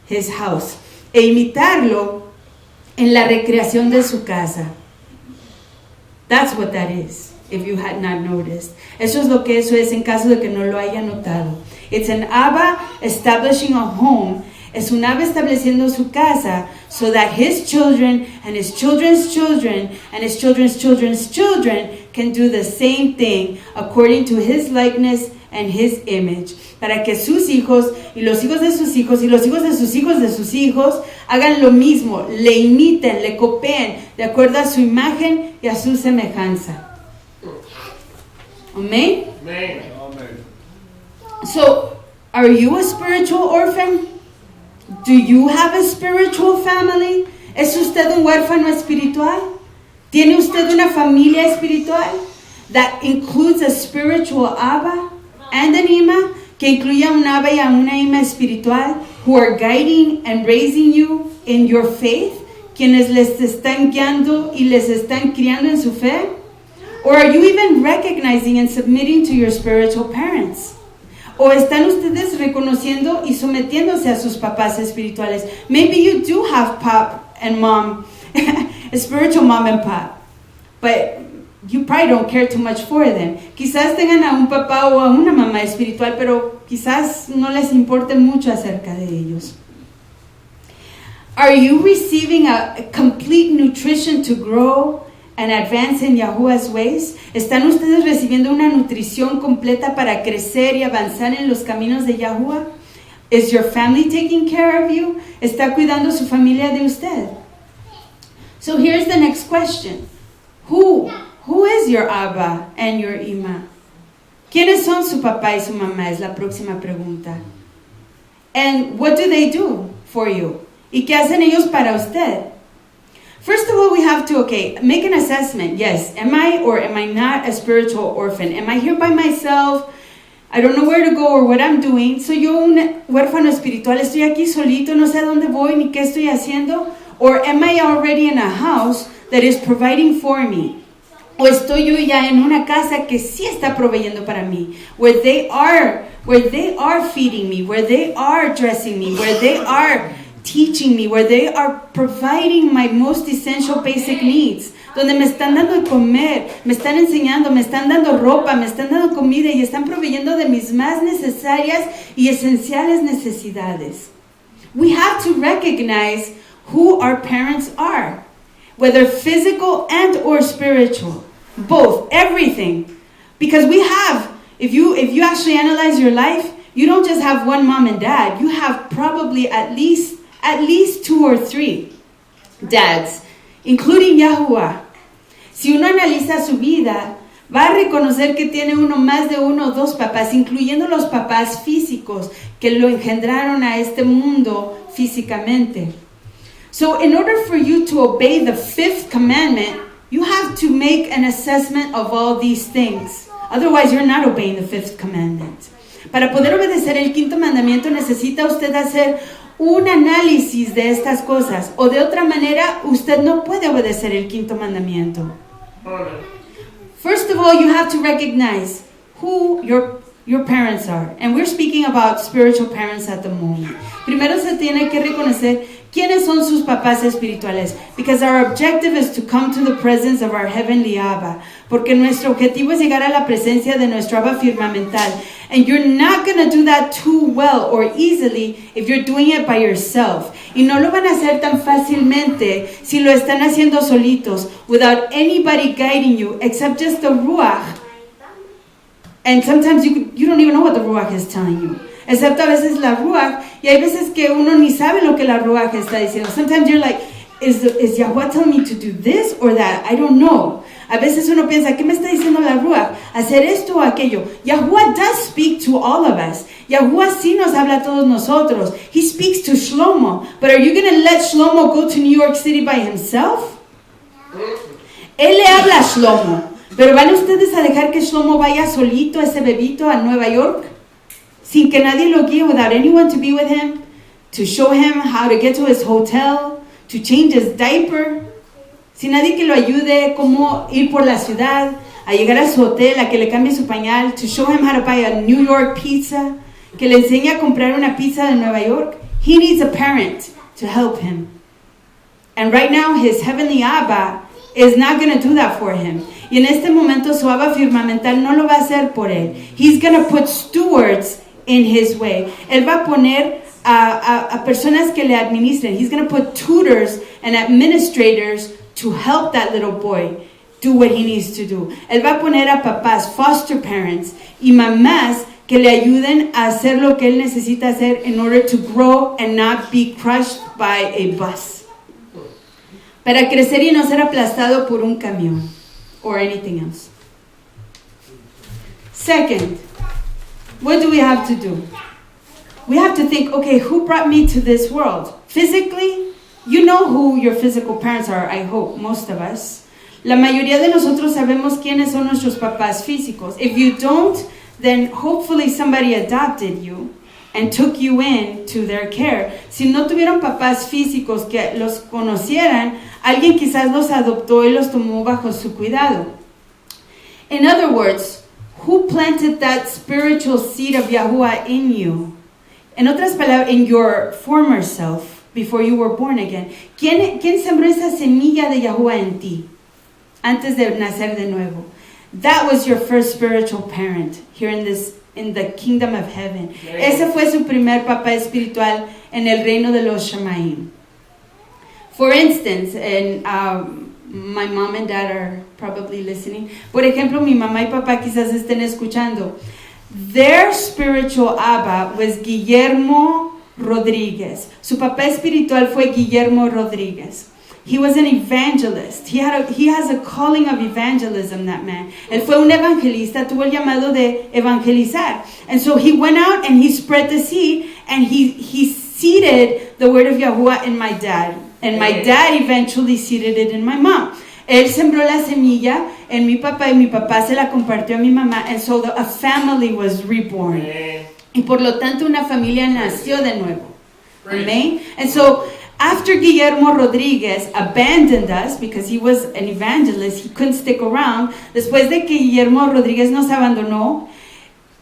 his house. E imitarlo en la recreación de su casa. That's what that is, if you had not noticed. Eso es lo que eso es en caso de que no lo haya notado. It's an Abba establishing a home. Es un Abba estableciendo su casa so that his children and his children's children and his children's children's children can do the same thing according to his likeness and his image. Para que sus hijos y los hijos de sus hijos y los hijos de sus hijos de sus hijos hagan lo mismo, le imiten, le copien de acuerdo a su imagen y a su semejanza. Amén? Amen. So, are you a spiritual orphan? Do you have a spiritual family? ¿Es usted un huérfano espiritual? ¿Tiene usted una familia espiritual? That includes a spiritual Abba and an Ima, que incluye a un Abba y a una Ima espiritual, who are guiding and raising you in your faith, quienes les están guiando y les están criando en su fe? Or are you even recognizing and submitting to your spiritual parents? ¿O están ustedes reconociendo y sometiéndose a sus papás espirituales? Maybe you do have pop and mom, a spiritual mom and pop, but you probably don't care too much for them. Quizás tengan a un papá o a una mamá espiritual, pero quizás no les importe mucho acerca de ellos. Are you receiving a complete nutrition to grow and advance in Yahuwah's ways? ¿Están ustedes recibiendo una nutrición completa para crecer y avanzar en los caminos de Yahuwah? Is your family taking care of you? ¿Está cuidando su familia de usted? So here's the next question. Who is your Abba and your Ima? ¿Quiénes son su papá y su mamá? Es la próxima pregunta. And what do they do for you? ¿Y qué hacen ellos para usted? First of all, we have to, make an assessment. Yes, am I or am I not a spiritual orphan? Am I here by myself? I don't know where to go or what I'm doing. ¿Soy yo un huérfano espiritual? ¿Estoy aquí solito? ¿No sé a dónde voy ni qué estoy haciendo? Or am I already in a house that is providing for me? ¿O estoy yo ya en una casa que sí está proveyendo para mí? Where they are feeding me, where they are dressing me, where they are teaching me, where they are providing my most essential basic needs, donde me están dando de comer, me están enseñando, me están dando ropa, me están dando comida y están proveyendo de mis más necesarias y esenciales necesidades. We have to recognize who our parents are, whether physical and or spiritual, both, everything. Because we have, if you actually analyze your life, you don't just have one mom and dad, you have probably at least 2 or 3 dads, including Yahuwah. Si uno analiza su vida, va a reconocer que tiene más de 1 o 2 papás, incluyendo los papás físicos que lo engendraron a este mundo físicamente. So in order for you to obey the 5th commandment, you have to make an assessment of all these things. Otherwise, you're not obeying the 5th commandment. Para poder obedecer el 5º mandamiento, necesita usted hacer un análisis de estas cosas, o de otra manera, usted no puede obedecer el 5º mandamiento. First of all, you have to recognize who your parents are. And we're speaking about spiritual parents at the moment. Primero se tiene que reconocer quiénes son sus papás espirituales. Because our objective is to come to the presence of our heavenly Abba. Porque nuestro objetivo es llegar a la presencia de nuestro Abba firmamental. And you're not going to do that too well or easily if you're doing it by yourself. Y no lo van a hacer tan fácilmente si lo están haciendo solitos, without anybody guiding you except just the Ruach. And sometimes you don't even know what the Ruach is telling you. Excepto a veces la Ruach, y hay veces que uno ni sabe lo que la Ruach está diciendo. Sometimes you're like, is Yahuwah telling me to do this or that? I don't know. A veces uno piensa, ¿qué me está diciendo la Ruach? ¿Hacer esto o aquello? Yahuwah does speak to all of us. Yahuwah sí nos habla a todos nosotros. He speaks to Shlomo. But are you going to let Shlomo go to New York City by himself? Él le habla a Shlomo. ¿Pero van ustedes a dejar que Shlomo vaya solito, ese bebito, a Nueva York? Sin que nadie lo guíe, without anyone to be with him, to show him how to get to his hotel, to change his diaper. Sin nadie que lo ayude, cómo ir por la ciudad, a llegar a su hotel, a que le cambie su pañal, to show him how to buy a New York pizza, que le enseñe a comprar una pizza de Nueva York. He needs a parent to help him. And right now, his heavenly Abba is not going to do that for him. Y en este momento, su Abba firmamental no lo va a hacer por él. He's going to put stewards in his way. Él va a poner a personas que le administren. He's going to put tutors and administrators to help that little boy do what he needs to do. Él va a poner a papás, foster parents, y mamás que le ayuden a hacer lo que él necesita hacer in order to grow and not be crushed by a bus. Para crecer y no ser aplastado por un camión or anything else. Second, what do we have to do? We have to think, okay, who brought me to this world? Physically, you know who your physical parents are, I hope, most of us. La mayoría de nosotros sabemos quiénes son nuestros papás físicos. If you don't, then hopefully somebody adopted you and took you in to their care. Si no tuvieron papás físicos que los conocieran, alguien quizás los adoptó y los tomó bajo su cuidado. In other words, who planted that spiritual seed of Yahuwah in you? En otras palabras, in your former self, before you were born again. ¿Quién sembró esa semilla de Yahuwah en ti antes de nacer de nuevo? That was your first spiritual parent here in this in the kingdom of heaven. Ese fue su primer papá espiritual en el reino de los Shamaim. For instance, and my mom and dad are probably listening. Por ejemplo, mi mamá y papá quizás estén escuchando. Their spiritual Abba was Guillermo Rodriguez. Su papá espiritual fue Guillermo Rodriguez. He was an evangelist. He has a calling of evangelism, that man. Él fue un evangelista, tuvo el llamado de evangelizar. And so he went out and he spread the seed, and he seeded the word of Yahuwah in my dad. And my dad eventually seeded it in my mom. Él sembró la semilla en mi papá y mi papá se la compartió a mi mamá. And so a family was reborn. Y por lo tanto una familia nació de nuevo. Amen? And so after Guillermo Rodriguez abandoned us because he was an evangelist, he couldn't stick around. Después de que Guillermo Rodriguez nos abandonó,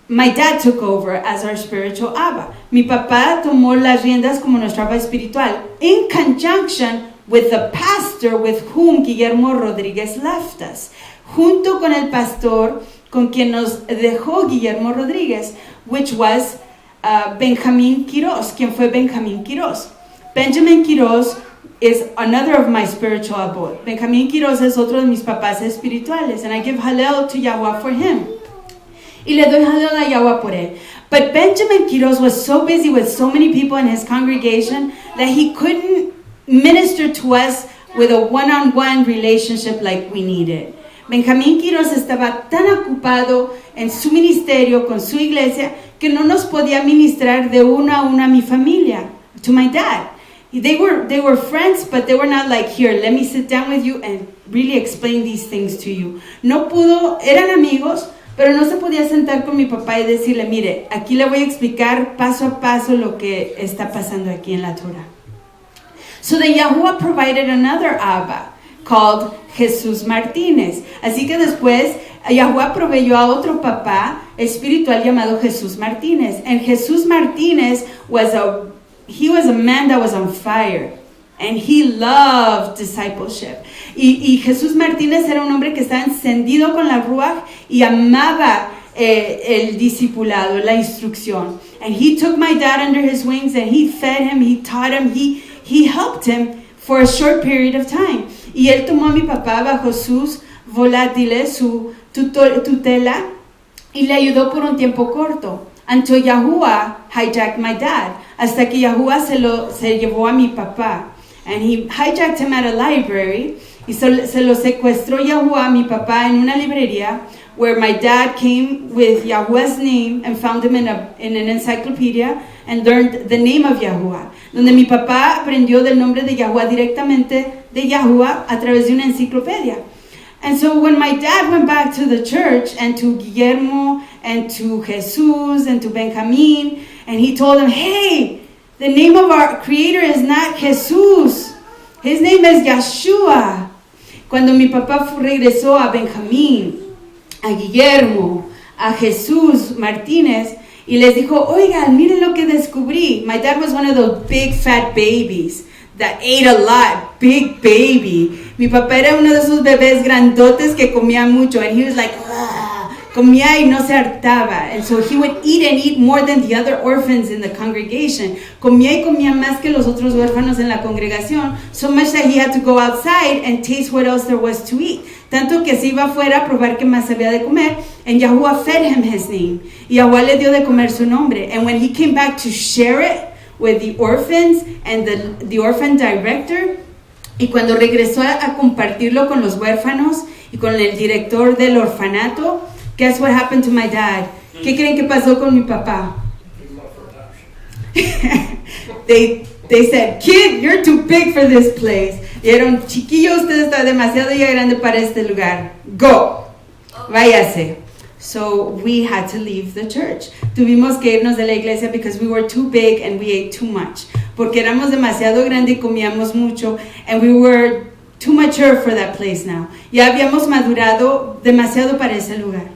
my dad took over as our spiritual Abba. Mi papá tomó las riendas como nuestro Abba espiritual, in conjunction with the pastor with whom Guillermo Rodriguez left us. Junto con el pastor con quien nos dejó Guillermo Rodriguez, which was Benjamín Quiroz, quien fue Benjamín Quiroz. Benjamin Quiroz is another of my spiritual abot. Benjamín Quiroz es otro de mis papás espirituales, and I give Hallel to Yahweh for him. Y le doy Hallel a Yahweh por él. But Benjamin Quiroz was so busy with so many people in his congregation that he couldn't minister to us with a one-on-one relationship like we needed. Benjamín Quiroz estaba tan ocupado en su ministerio con su iglesia que no nos podía ministrar de uno a uno a mi familia, to my dad. They were friends, but they were not like, here, let me sit down with you and really explain these things to you. No pudo, eran amigos, pero no se podía sentar con mi papá y decirle, mire, aquí le voy a explicar paso a paso lo que está pasando aquí en la Torah. So the Yahuwah provided another Abba called Jesús Martínez. Así que después Yahuwah proveyó a otro papá espiritual llamado Jesús Martínez. And Jesús Martínez was a man that was on fire. And he loved discipleship. Y Jesús Martínez era un hombre que estaba encendido con la Ruach y amaba el discipulado, la instrucción. And he took my dad under his wings and he fed him, he taught him, he helped him for a short period of time. Y él tomó a mi papá bajo sus volátiles, su tutela, y le ayudó por un tiempo corto. Until Yahuwah hijacked my dad. Hasta que Yahuwah se llevó a mi papá. And he hijacked him at a library. Y se lo secuestró Yahuwah a mi papá en una librería, where my dad came with Yahuwah's name and found him in an encyclopedia and learned the name of Yahuwah. Donde mi papá aprendió del nombre de Yahuwah directamente de Yahuwah a través de una enciclopedia. And so when my dad went back to the church and to Guillermo and to Jesus and to Benjamín, and he told them, hey, the name of our creator is not Jesus. His name is Yeshua. Cuando mi papá regresó a Benjamín, a Guillermo, a Jesús Martínez, y les dijo, oigan, miren lo que descubrí. My dad was one of those big fat babies that ate a lot, big baby. Mi papá era uno de esos bebés grandotes que comía mucho, and he was like, comía y no se hartaba. And so he would eat and eat more than the other orphans in the congregation. Comía y comía más que los otros huérfanos en la congregación, so much that he had to go outside and taste what else there was to eat. Tanto que se iba afuera a probar qué más había de comer, and Yahuwah fed him his name. Y Yahuwah le dio de comer su nombre. And when he came back to share it with the orphans and the orphan director, y cuando regresó a compartirlo con los huérfanos y con el director del orfanato, guess what happened to my dad? ¿Qué creen que pasó con mi papá? They said, kid, you're too big for this place. Dijeron, chiquillo, usted está demasiado ya grande para este lugar. Go, váyase. So we had to leave the church. Tuvimos que irnos de la iglesia because we were too big and we ate too much. Porque éramos demasiado grande y comíamos mucho, and we were too mature for that place now. Ya habíamos madurado demasiado para ese lugar.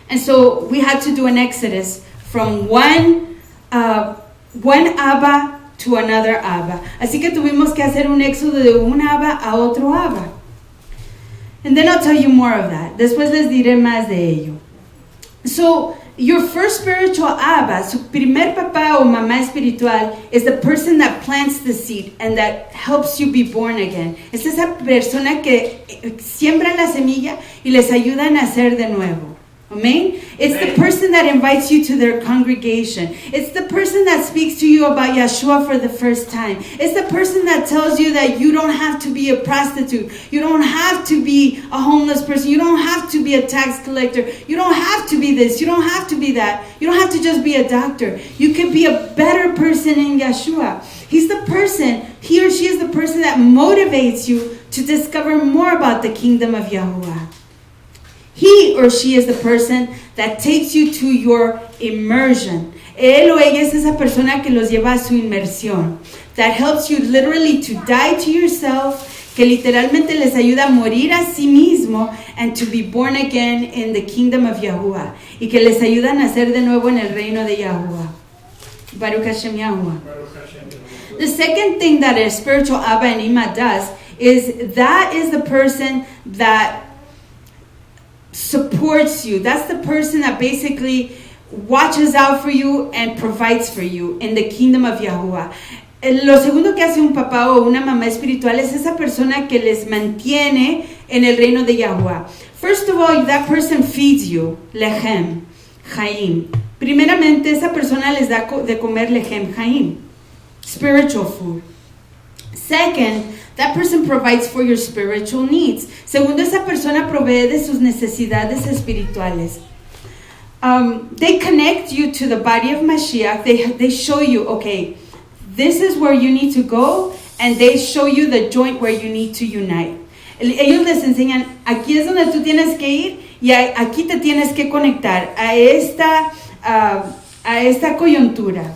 And so we had to do an exodus from one Abba to another Abba. Así que tuvimos que hacer un éxodo de un Abba a otro Abba. And then I'll tell you more of that. Después les diré más de ello. So Your first spiritual Abba, su primer papá o mamá espiritual, is the person that plants the seed and that helps you be born again. Es esa persona que siembra la semilla y les ayuda a nacer de nuevo. Amen? It's the person that invites you to their congregation. It's the person that speaks to you about Yeshua for the first time. It's the person that tells you that you don't have to be a prostitute. You don't have to be a homeless person. You don't have to be a tax collector. You don't have to be this. You don't have to be that. You don't have to just be a doctor. You can be a better person in Yeshua. He's the person, he or she is the person that motivates you to discover more about the kingdom of Yahuwah. He or she is the person that takes you to your immersion. Él o ella es esa persona que los lleva a su inmersión. That helps you literally to die to yourself, que literalmente les ayuda a morir a sí mismo and to be born again in the kingdom of Yahuwah. Y que les ayuda a nacer de nuevo en el reino de Yahuwah. Baruch Hashem Yahuwah. The second thing that a spiritual Abba and Ima does is that is the person that supports you. That's the person that basically watches out for you and provides for you in the kingdom of Yahuwah. Lo segundo que hace un papá o una mamá espiritual es esa persona que les mantiene en el reino de Yahuwah. First of all, that person feeds you, lechem, chaim. Primeramente, esa persona les da de comer lechem, chaim, spiritual food. Second, that person provides for your spiritual needs. Segundo, esa persona provee de sus necesidades espirituales. They connect you to the body of Mashiach. They show you, okay, this is where you need to go, and they show you the joint where you need to unite. Ellos les enseñan, aquí es donde tú tienes que ir y aquí te tienes que conectar a esta coyuntura.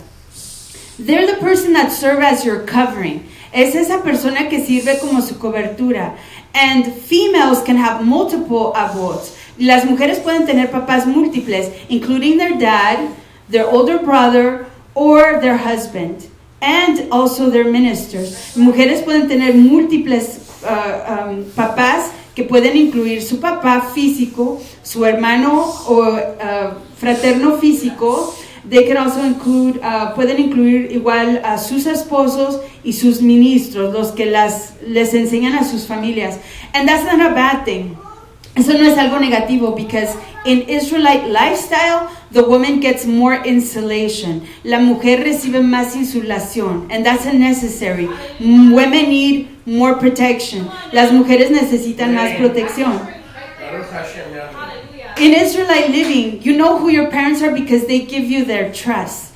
They're the person that serve as your covering. Es esa persona que sirve como su cobertura. And females can have multiple avos. Las mujeres pueden tener papás múltiples, including their dad, their older brother, or their husband, and also their ministers. Mujeres pueden tener múltiples papás que pueden incluir su papá físico, su hermano o fraterno físico. They can also include, pueden incluir igual a sus esposos y sus ministros, los que les enseñan a sus familias. And that's not a bad thing. Eso no es algo negativo, because in Israelite lifestyle, the woman gets more insulation. La mujer recibe más insulación, and that's necessary. Women need more protection. Las mujeres necesitan más protección. In Israelite living, you know who your parents are because they give you their trust.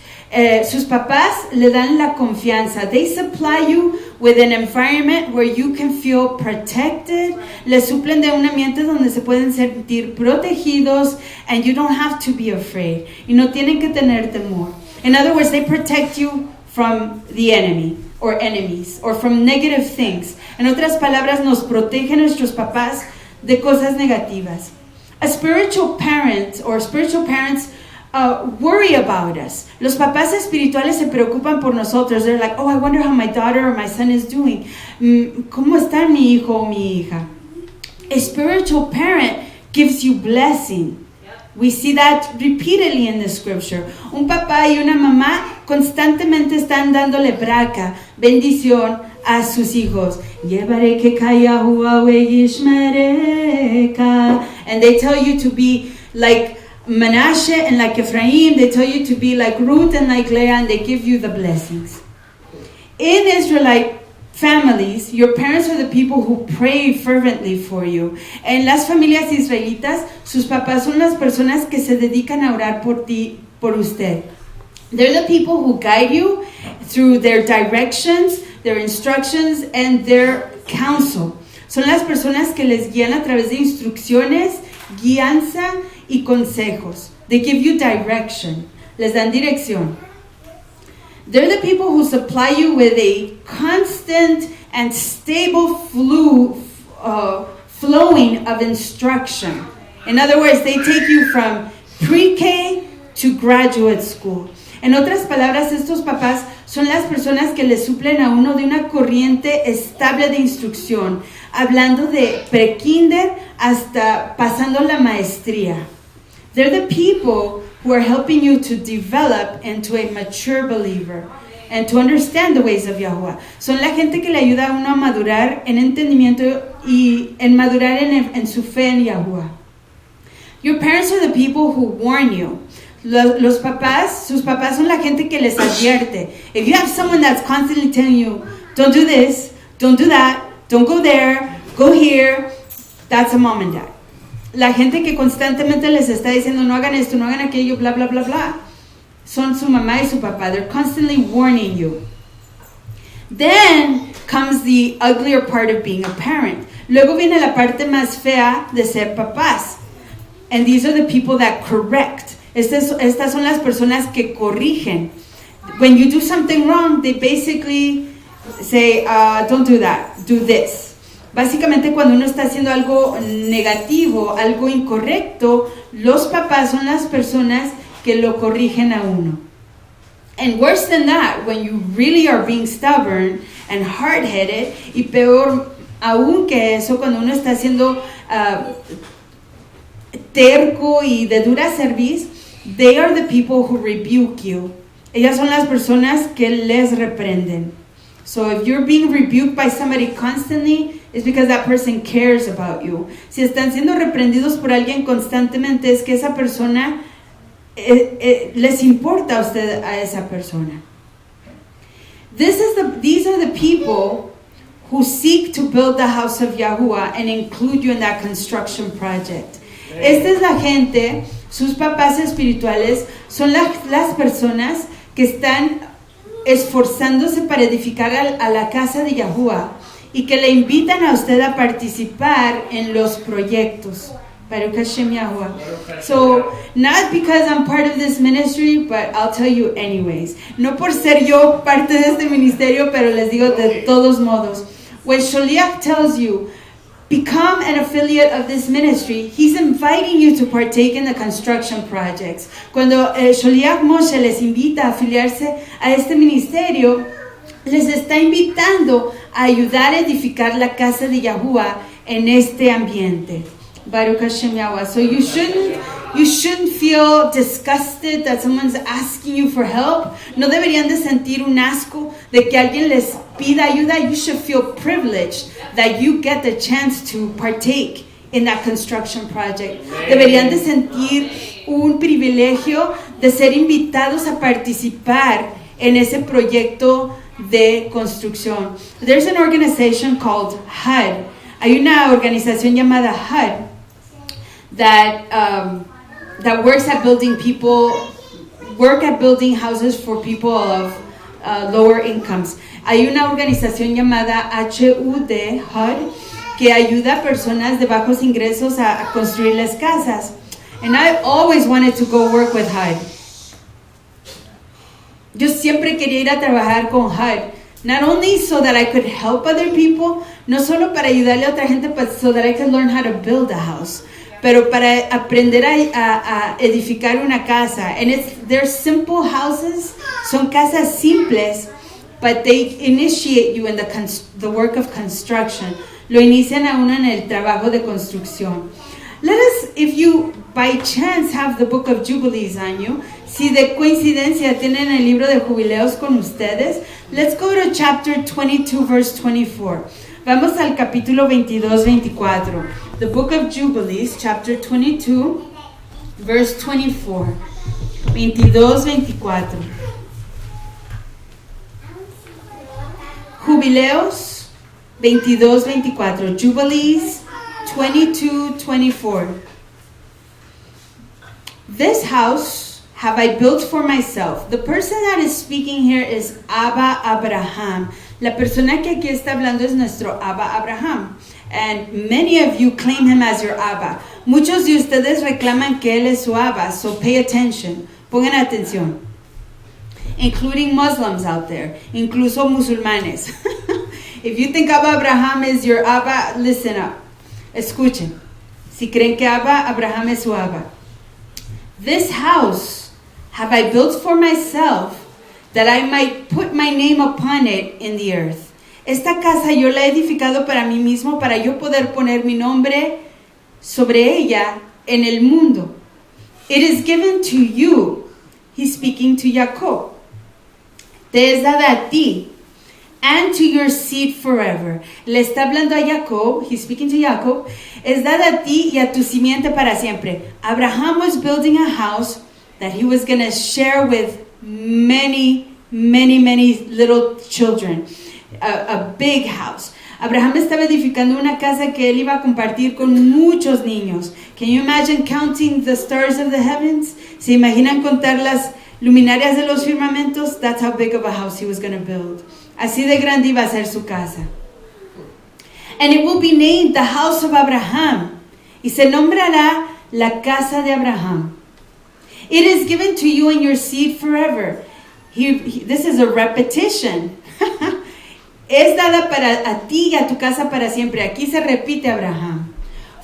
Sus papás le dan la confianza. They supply you with an environment where you can feel protected. Les suplen de un ambiente donde se pueden sentir protegidos, and you don't have to be afraid. Y no tienen que tener temor. In other words, they protect you from the enemy or enemies or from negative things. En otras palabras, nos protegen nuestros papás de cosas negativas. A spiritual parent or spiritual parents worry about us. Los papás espirituales se preocupan por nosotros. They're like, oh, I wonder how my daughter or my son is doing. ¿Cómo está mi hijo o mi hija? A spiritual parent gives you blessing. We see that repeatedly in the scripture. Un papá y una mamá constantemente están dándole braca, bendición a sus hijos. And they tell you to be like Menashe and like Ephraim. They tell you to be like Ruth and like Leah, and they give you the blessings. In Israelite families, your parents are the people who pray fervently for you. En las familias israelitas, sus papás son las personas que se dedican a orar por ti, por usted. They're the people who guide you through their directions, their instructions, and their counsel. Son las personas que les guían a través de instrucciones, guianza y consejos. They give you direction. Les dan dirección. They're the people who supply you with a constant and stable flowing of instruction. In other words, they take you from pre-K to graduate school. En otras palabras, estos papás son las personas que le suplen a uno de una corriente estable de instrucción, hablando de pre-kinder hasta pasando la maestría. They're the people who are helping you to develop into a mature believer and to understand the ways of Yahuwah. Son la gente que le ayuda a uno a madurar en entendimiento y en madurar en su fe en Yahuwah. Your parents are the people who warn you. Los papás, sus papás son la gente que les advierte. If you have someone that's constantly telling you, don't do this, don't do that, don't go there, go here, that's a mom and dad. La gente que constantemente les está diciendo, no hagan esto, no hagan aquello, bla, bla, bla, bla. Son su mamá y su papá. They're constantly warning you. Then comes the uglier part of being a parent. Luego viene la parte más fea de ser papás. And these are the people that correct. Estas son las personas que corrigen. When you do something wrong, they basically say, don't do that, do this. Básicamente cuando uno está haciendo algo negativo, algo incorrecto, los papás son las personas que lo corrigen a uno. And worse than that, when you really are being stubborn and hard-headed, y peor aún que eso, cuando uno está haciendo terco y de dura cerviz, they are the people who rebuke you. Ellas son las personas que les reprenden. So if you're being rebuked by somebody constantly, it's because that person cares about you. Si están siendo reprendidos por alguien constantemente, es que esa persona les importa a usted, a esa persona. These are the people who seek to build the house of Yahuwah and include you in that construction project. Esta es la gente, sus papás espirituales, son las personas que están esforzándose para edificar a la casa de Yahuwah y que le invitan a usted a participar en los proyectos. Baruch Hashem Yahuwah. So, not because I'm part of this ministry, but I'll tell you anyways. No por ser yo parte de este ministerio, pero les digo de todos modos. When Sholiach tells you, become an affiliate of this ministry, he's inviting you to partake in the construction projects. Cuando Sholiach Moshe les invita a afiliarse a este ministerio, les está invitando a ayudar a edificar la casa de Yahuwah en este ambiente. Baruch Hashem Yahuwah. So you shouldn't feel disgusted that someone's asking you for help. No deberían de sentir un asco de que alguien les pida ayuda. You should feel privileged that you get the chance to partake in that construction project. Deberían de sentir un privilegio de ser invitados a participar en ese proyecto de construcción. There's an organization called HUD. Hay una organización llamada HUD that works at building houses for people of lower incomes. Hay una organización llamada HUD que ayuda a personas de bajos ingresos a construirles casas. And I always wanted to go work with HUD. Yo siempre quería ir a trabajar con HUD. Not only so that I could help other people, no solo para ayudarle a otra gente, but so that I could learn how to build a house. Pero para aprender a edificar una casa. And they're simple houses, son casas simples, but they initiate you in the work of construction. Lo inician a uno en el trabajo de construcción. Let us, if you by chance have the book of Jubilees on you, si de coincidencia tienen el libro de jubileos con ustedes, let's go to chapter 22, verse 24. Vamos al capítulo 22, 24. The book of Jubilees, chapter 22, verse 24. 22, 24. Jubileos 22, 24. Jubilees 22, 24. This house have I built for myself. The person that is speaking here is Abba Abraham. La persona que aquí está hablando es nuestro Abba Abraham. And many of you claim him as your Abba. Muchos de ustedes reclaman que él es su Abba, so pay attention. Pongan atención. Including Muslims out there, incluso musulmanes. If you think Abba Abraham is your Abba, listen up. Escuchen. Si creen que Abba Abraham es su Abba. This house have I built for myself, that I might put my name upon it in the earth. Esta casa yo la he edificado para mí mismo, para yo poder poner mi nombre sobre ella en el mundo. It is given to you. He's speaking to Jacob. Te es dada a ti. And to your seed forever. Le está hablando a Jacob. He's speaking to Jacob. Es dada a ti y a tu simiente para siempre. Abraham was building a house that he was going to share with many little children. A big house. Abraham estaba edificando una casa que él iba a compartir con muchos niños. Can you imagine counting the stars of the heavens? ¿Se imaginan contar las luminarias de los firmamentos? That's how big of a house he was going to build. Así de grande iba a ser su casa. And it will be named the house of Abraham. Y se nombrará la casa de Abraham. It is given to you and your seed forever. This is a repetition. Es dada para a ti y a tu casa para siempre. Aquí se repite Abraham.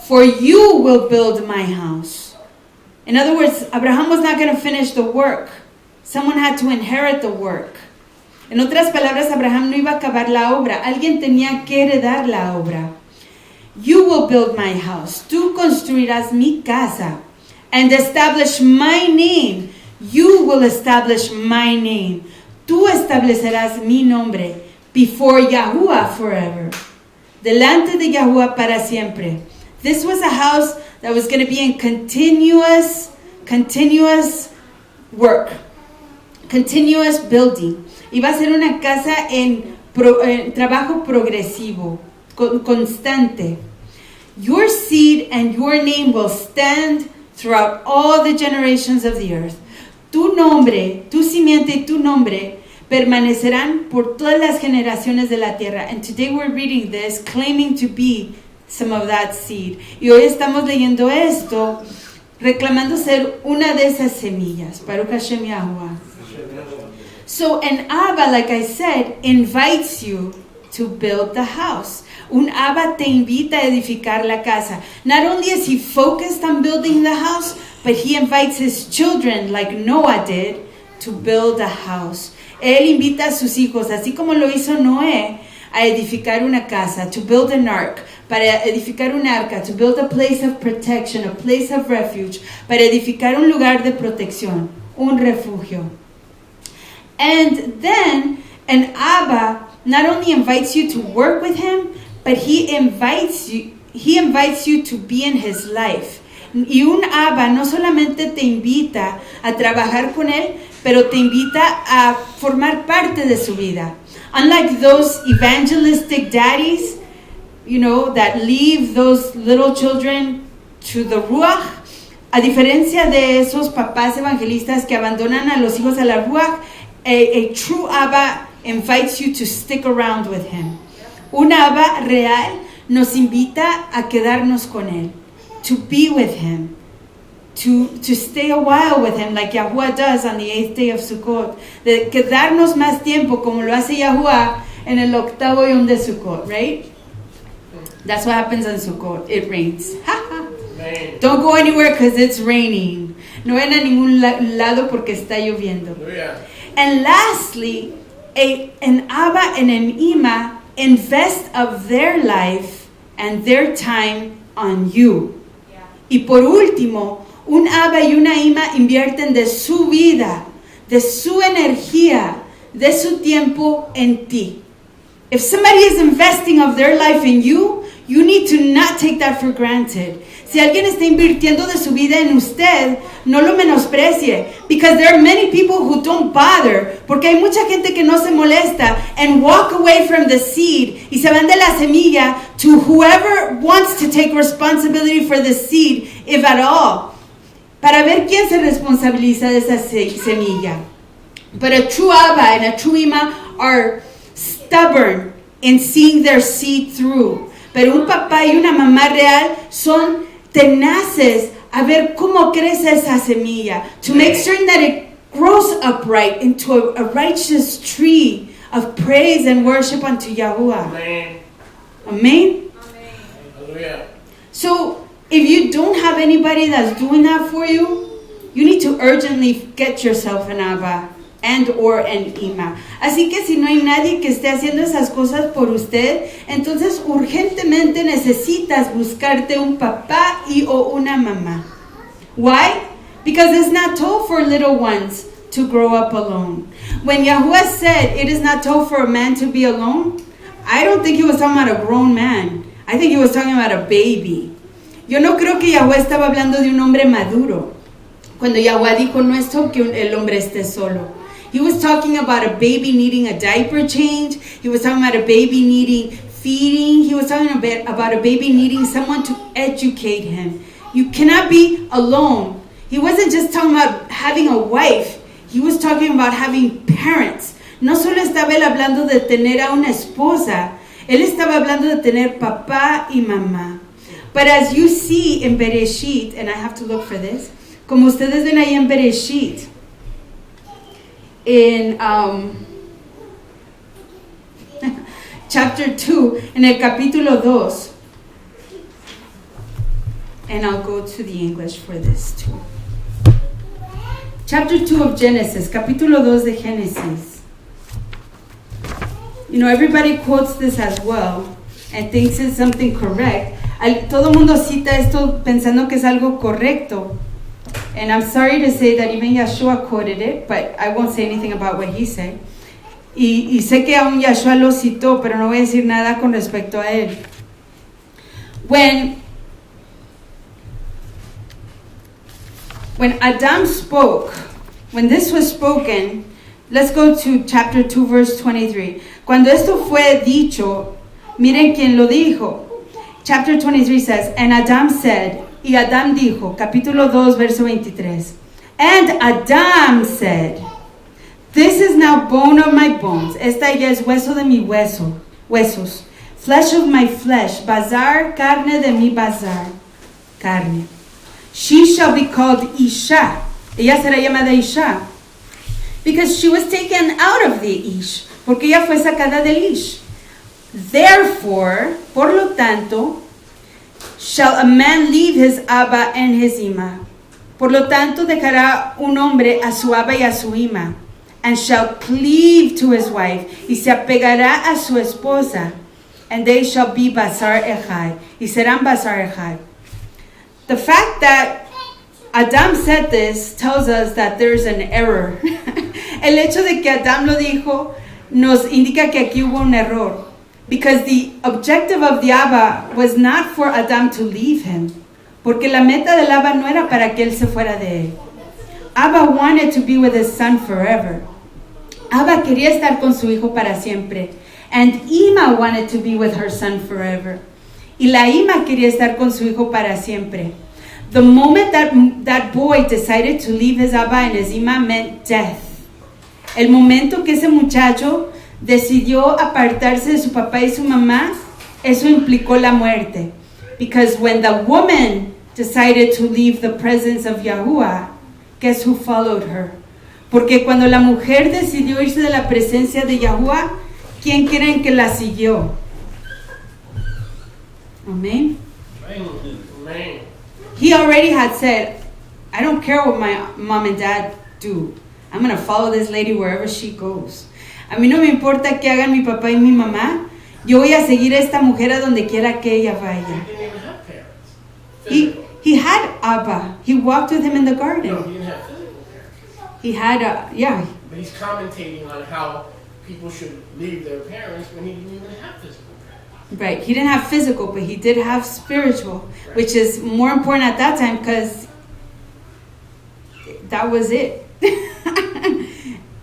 For you will build my house. In other words, Abraham was not going to finish the work. Someone had to inherit the work. En otras palabras, Abraham no iba a acabar la obra. Alguien tenía que heredar la obra. You will build my house. Tú construirás mi casa. And establish my name. You will establish my name. Tú establecerás mi nombre. Before Yahuwah forever. Delante de Yahuwah para siempre. This was a house that was going to be in continuous work. Continuous building. Iba a ser una casa en trabajo progresivo, constante. Your seed and your name will stand throughout all the generations of the earth. Tu nombre, tu simiente y tu nombre permanecerán por todas las generaciones de la tierra. And today we're reading this, claiming to be some of that seed. Y hoy estamos leyendo esto, reclamando ser una de esas semillas. Baruch Hashem Yahuwah. So an Abba, like I said, invites you to build the house. Un Abba te invita a edificar la casa. Not only is he focused on building the house, but he invites his children, like Noah did, to build a house. Él invita a sus hijos, así como lo hizo Noé, a edificar una casa, to build an ark, para edificar un arca, to build a place of protection, a place of refuge, para edificar un lugar de protección, un refugio. And then an Abba not only invites you to work with him, but he invites you to be in his life. Y un Abba no solamente te invita a trabajar con él, pero te invita a formar parte de su vida. Unlike those evangelistic daddies, that leave those little children to the ruach, a diferencia de esos papás evangelistas que abandonan a los hijos a la ruach, a true Abba invites you to stick around with him. Un Abba real nos invita a quedarnos con él, to be with him, to stay a while with him, like Yahuwah does on the 8th day of Sukkot. De quedarnos más tiempo, como lo hace Yahuwah en el 8º yom de Sukkot, right? That's what happens on Sukkot. It rains. Don't go anywhere because it's raining. No vayan a ningún lado porque está lloviendo. And lastly, an Abba and an Ima invest of their life and their time on you. Y por último, un Abba y una Ima invierten de su vida, de su energía, de su tiempo en ti. If somebody is investing of their life in you, you need to not take that for granted. Si alguien está invirtiendo de su vida en usted, no lo menosprecie. Because there are many people who don't bother. Porque hay mucha gente que no se molesta and walk away from the seed. Y se van de la semilla to whoever wants to take responsibility for the seed, if at all. Para ver quién se responsabiliza de esa semilla. But a true Abba and a true Ima are stubborn in seeing their seed through. Pero un papá y una mamá real son tenaces a ver cómo crece esa semilla, to make certain that it grows upright into a righteous tree of praise and worship unto Yahuwah. Amen. Amen? Amen. So, if you don't have anybody that's doing that for you, you need to urgently get yourself an Abba and or an Ima. Así que si no hay nadie que esté haciendo esas cosas por usted, entonces urgentemente necesitas buscarte un papá y o una mamá. Why? Because it's not told for little ones to grow up alone. When Yahuwah said it is not told for a man to be alone, I don't think he was talking about a grown man. I think he was talking about a baby. Yo no creo que Yahuwah estaba hablando de un hombre maduro. Cuando Yahuwah dijo, no es todo que el hombre esté solo. He was talking about a baby needing a diaper change. He was talking about a baby needing feeding. He was talking about a baby needing someone to educate him. You cannot be alone. He wasn't just talking about having a wife. He was talking about having parents. No solo estaba él hablando de tener a una esposa. Él estaba hablando de tener papá y mamá. But as you see in Bereshit, and I have to look for this, como ustedes ven ahí en Bereshit, in chapter 2, en el capítulo 2, and I'll go to the English for this too. Chapter 2 of Genesis, capítulo 2 de Génesis. You know, everybody quotes this as well and thinks it's something correct. Todo mundo cita esto pensando que es algo correcto. And I'm sorry to say that even Yeshua quoted it, but I won't say anything about what he said. Y sé que aún Yeshua lo citó, pero no voy a decir nada con respecto a él. When Adam spoke, when this was spoken, let's go to chapter 2, verse 23. Cuando esto fue dicho, miren quién lo dijo. Chapter 23 says, and Adam said, y Adam dijo, capítulo 2, verso 23. And Adam said, this is now bone of my bones. Esta ya es hueso de mi huesos. Flesh of my flesh. Bazar, carne de mi bazar. Carne. She shall be called Isha. Ella será llamada Isha. Because she was taken out of the Ish. Porque ella fue sacada del Ish. Therefore, por lo tanto, shall a man leave his Abba and his Ima. Por lo tanto, dejará un hombre a su Abba y a su Ima. And shall cleave to his wife. Y se apegará a su esposa. And they shall be Basar Echad. Y serán Basar Echad. The fact that Adam said this tells us that there's an error. El hecho de que Adam lo dijo nos indica que aquí hubo un error. Because the objective of the Abba was not for Adam to leave him. Porque la meta del Abba no era para que él se fuera de él. Abba wanted to be with his son forever. Abba quería estar con su hijo para siempre. And Ima wanted to be with her son forever. Y la Ima quería estar con su hijo para siempre. The moment that boy decided to leave his Abba and his Ima meant death. El momento que ese muchacho decidió apartarse de su papá y su mamá, eso implicó la muerte. Because when the woman decided to leave the presence of Yahuwah, guess who followed her? Porque cuando la mujer decidió irse de la presencia de Yahuwah, ¿quién creen que la siguió? Amén. Amen. He already had said, I don't care what my mom and dad do. I'm going to follow this lady wherever she goes. A mí no me importa que hagan mi papá y mi mamá. Yo voy a seguir a esta mujer a donde quiera que ella vaya. He didn't even have parents. He had Abba. He walked with him in the garden. No, he didn't have physical parents. He had, yeah. But he's commentating on how people should leave their parents when he didn't even have physical parents. Right. He didn't have physical, but he did have spiritual, right. Which is more important at that time because that was it.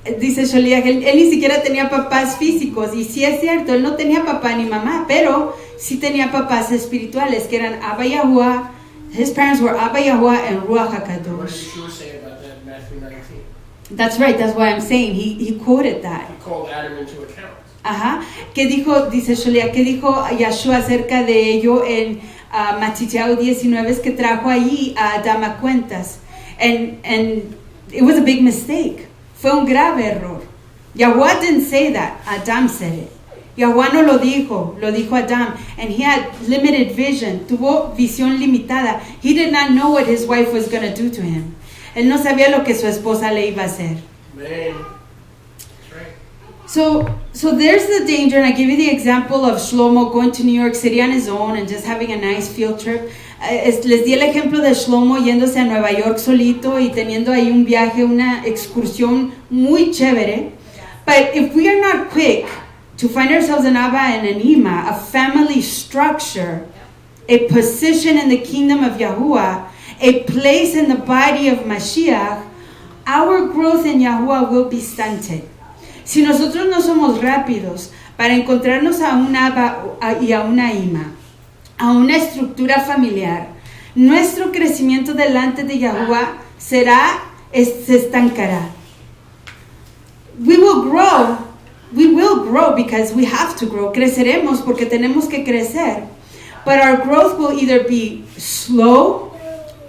Dice Sholia que él ni siquiera tenía papás físicos. Y sí es cierto, él no tenía papá ni mamá, pero sí tenía papás espirituales, que eran Abba Yahuwah. His parents were Abba Yahuwah and Ruach HaKadosh. What did Yeshua say about that in Matthew 19? That's right, that's why I'm saying. He quoted that. He called Adam into account. Ajá. ¿Qué dijo, dice Sholia, qué dijo Yeshua acerca de ello en Matthew 19? Es que trajo allí a Adam a cuentas. And it was a big mistake. Fue un grave error. Yahuwah didn't say that. Adam said it. Yahuwah no lo dijo Adam. And he had limited vision. Tuvo visión limitada. He did not know what his wife was going to do to him. Él no sabía lo que su esposa le iba a hacer. Man. That's right. So there's the danger, and I give you the example of Shlomo going to New York City on his own and just having a nice field trip. Les di el ejemplo de Shlomo yéndose a Nueva York solito y teniendo ahí un viaje, una excursión muy chévere. But if we are not quick to find ourselves an Abba and an Ima, a family structure, a position in the kingdom of Yahuwah, a place in the body of Mashiach, our growth in Yahuwah will be stunted. Si nosotros no somos rápidos para encontrarnos a un Abba y a una Ima, a una estructura familiar, nuestro crecimiento delante de Yahuwah se estancará. We will grow because we have to grow. Creceremos porque tenemos que crecer. But our growth will either be slow,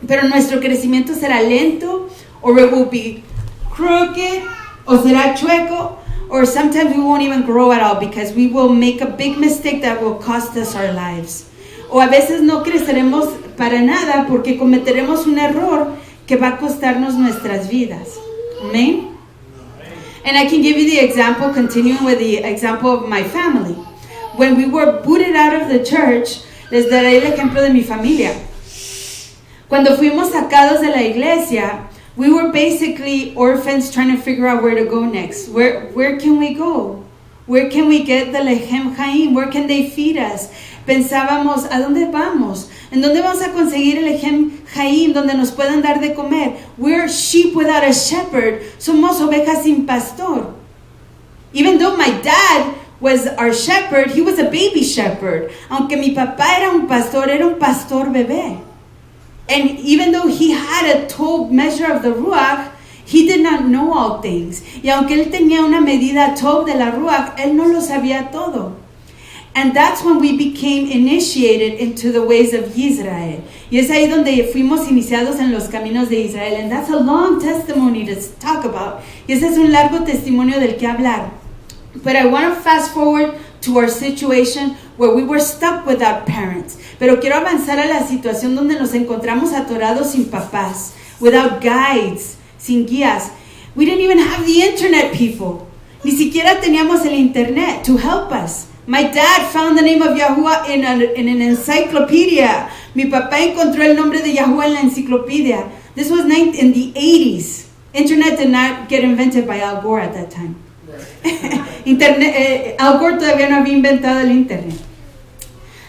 pero nuestro crecimiento será lento, or it will be crooked, o será chueco, or sometimes we won't even grow at all because we will make a big mistake that will cost us our lives. O a veces no creceremos para nada porque cometeremos un error que va a costarnos nuestras vidas. Amen? And I can give you the example, continuing with the example of my family. When we were booted out of the church, les daré el ejemplo de mi familia. Cuando fuimos sacados de la iglesia, we were basically orphans trying to figure out where to go next. Where can we go? Where can we get the Lechem Chaim? Where can they feed us? Pensábamos, ¿a dónde vamos? ¿En dónde vamos a conseguir el Lechem Chaim donde nos puedan dar de comer? We're sheep without a shepherd. Somos ovejas sin pastor. Even though my dad was our shepherd, he was a baby shepherd. Aunque mi papá era un pastor bebé. And even though he had a told measure of the Ruach, he did not know all things. Y aunque él tenía una medida told de la Ruach, él no lo sabía todo. And that's when we became initiated into the ways of Israel. Y es ahí donde fuimos iniciados en los caminos de Israel. And that's a long testimony to talk about. Y ese es un largo testimonio del que hablar. But I want to fast forward to our situation where we were stuck without parents. Pero quiero avanzar a la situación donde nos encontramos atorados sin papás, without guides, sin guías. We didn't even have the internet, people. Ni siquiera teníamos el internet to help us. My dad found the name of Yahuwah in an encyclopedia. Mi papá encontró el nombre de Yahuwah en la enciclopedia. This was in the 80s. Internet did not get invented by Al Gore at that time. Al Gore todavía no había inventado el internet.